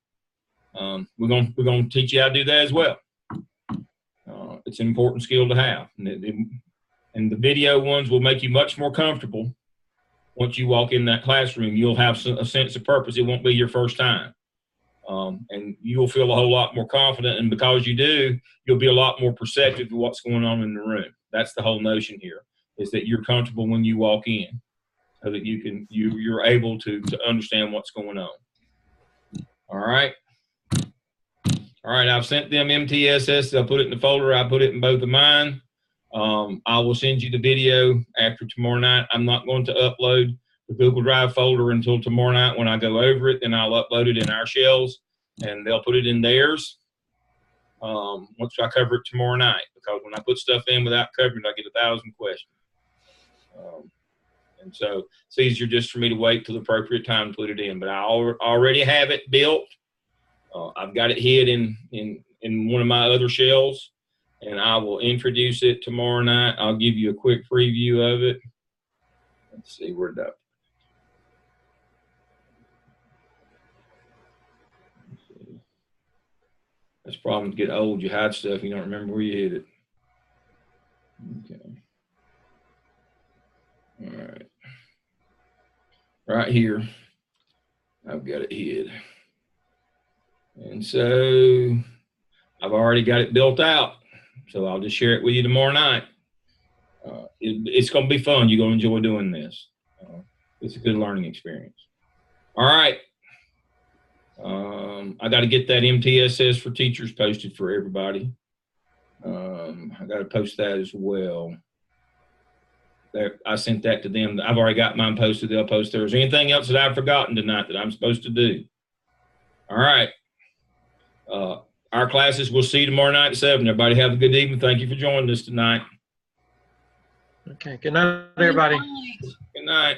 we're going to teach you how to do that as well. It's an important skill to have. And the video ones will make you much more comfortable. Once you walk in that classroom, you'll have a sense of purpose. It won't be your first time. And you'll feel a whole lot more confident. And because you do, you'll be a lot more perceptive of what's going on in the room. That's the whole notion here, is that you're comfortable when you walk in, so that you're able to understand what's going on. All right. All right, I've sent them MTSS. I'll put it in the folder. I put it in both of mine. I will send you the video after tomorrow night. I'm not going to upload the Google Drive folder until tomorrow night when I go over it. Then I'll upload it in our shells, and they'll put it in theirs once I cover it tomorrow night. Because when I put stuff in without covering it, I get 1,000 questions. And so it's easier just for me to wait till the appropriate time to put it in. But I already have it built. I've got it hid in one of my other shells, and I will introduce it tomorrow night. I'll give you a quick preview of it. Let's see, where'd that? That's the problem. Get old, you hide stuff, you don't remember where you hid it. Okay. All right. Right here, I've got it hid. And so I've already got it built out. So I'll just share it with you tomorrow night. It's going to be fun. You're going to enjoy doing this. It's a good learning experience. All right. I got to get that MTSS for teachers posted for everybody. I got to post that as well. I sent that to them. I've already got mine posted. They'll post theirs. Anything else that I've forgotten tonight that I'm supposed to do? All right. Our classes, we'll see you tomorrow night at 7. Everybody have a good evening. Thank you for joining us tonight. Okay. Good night, everybody. Good night. Good night.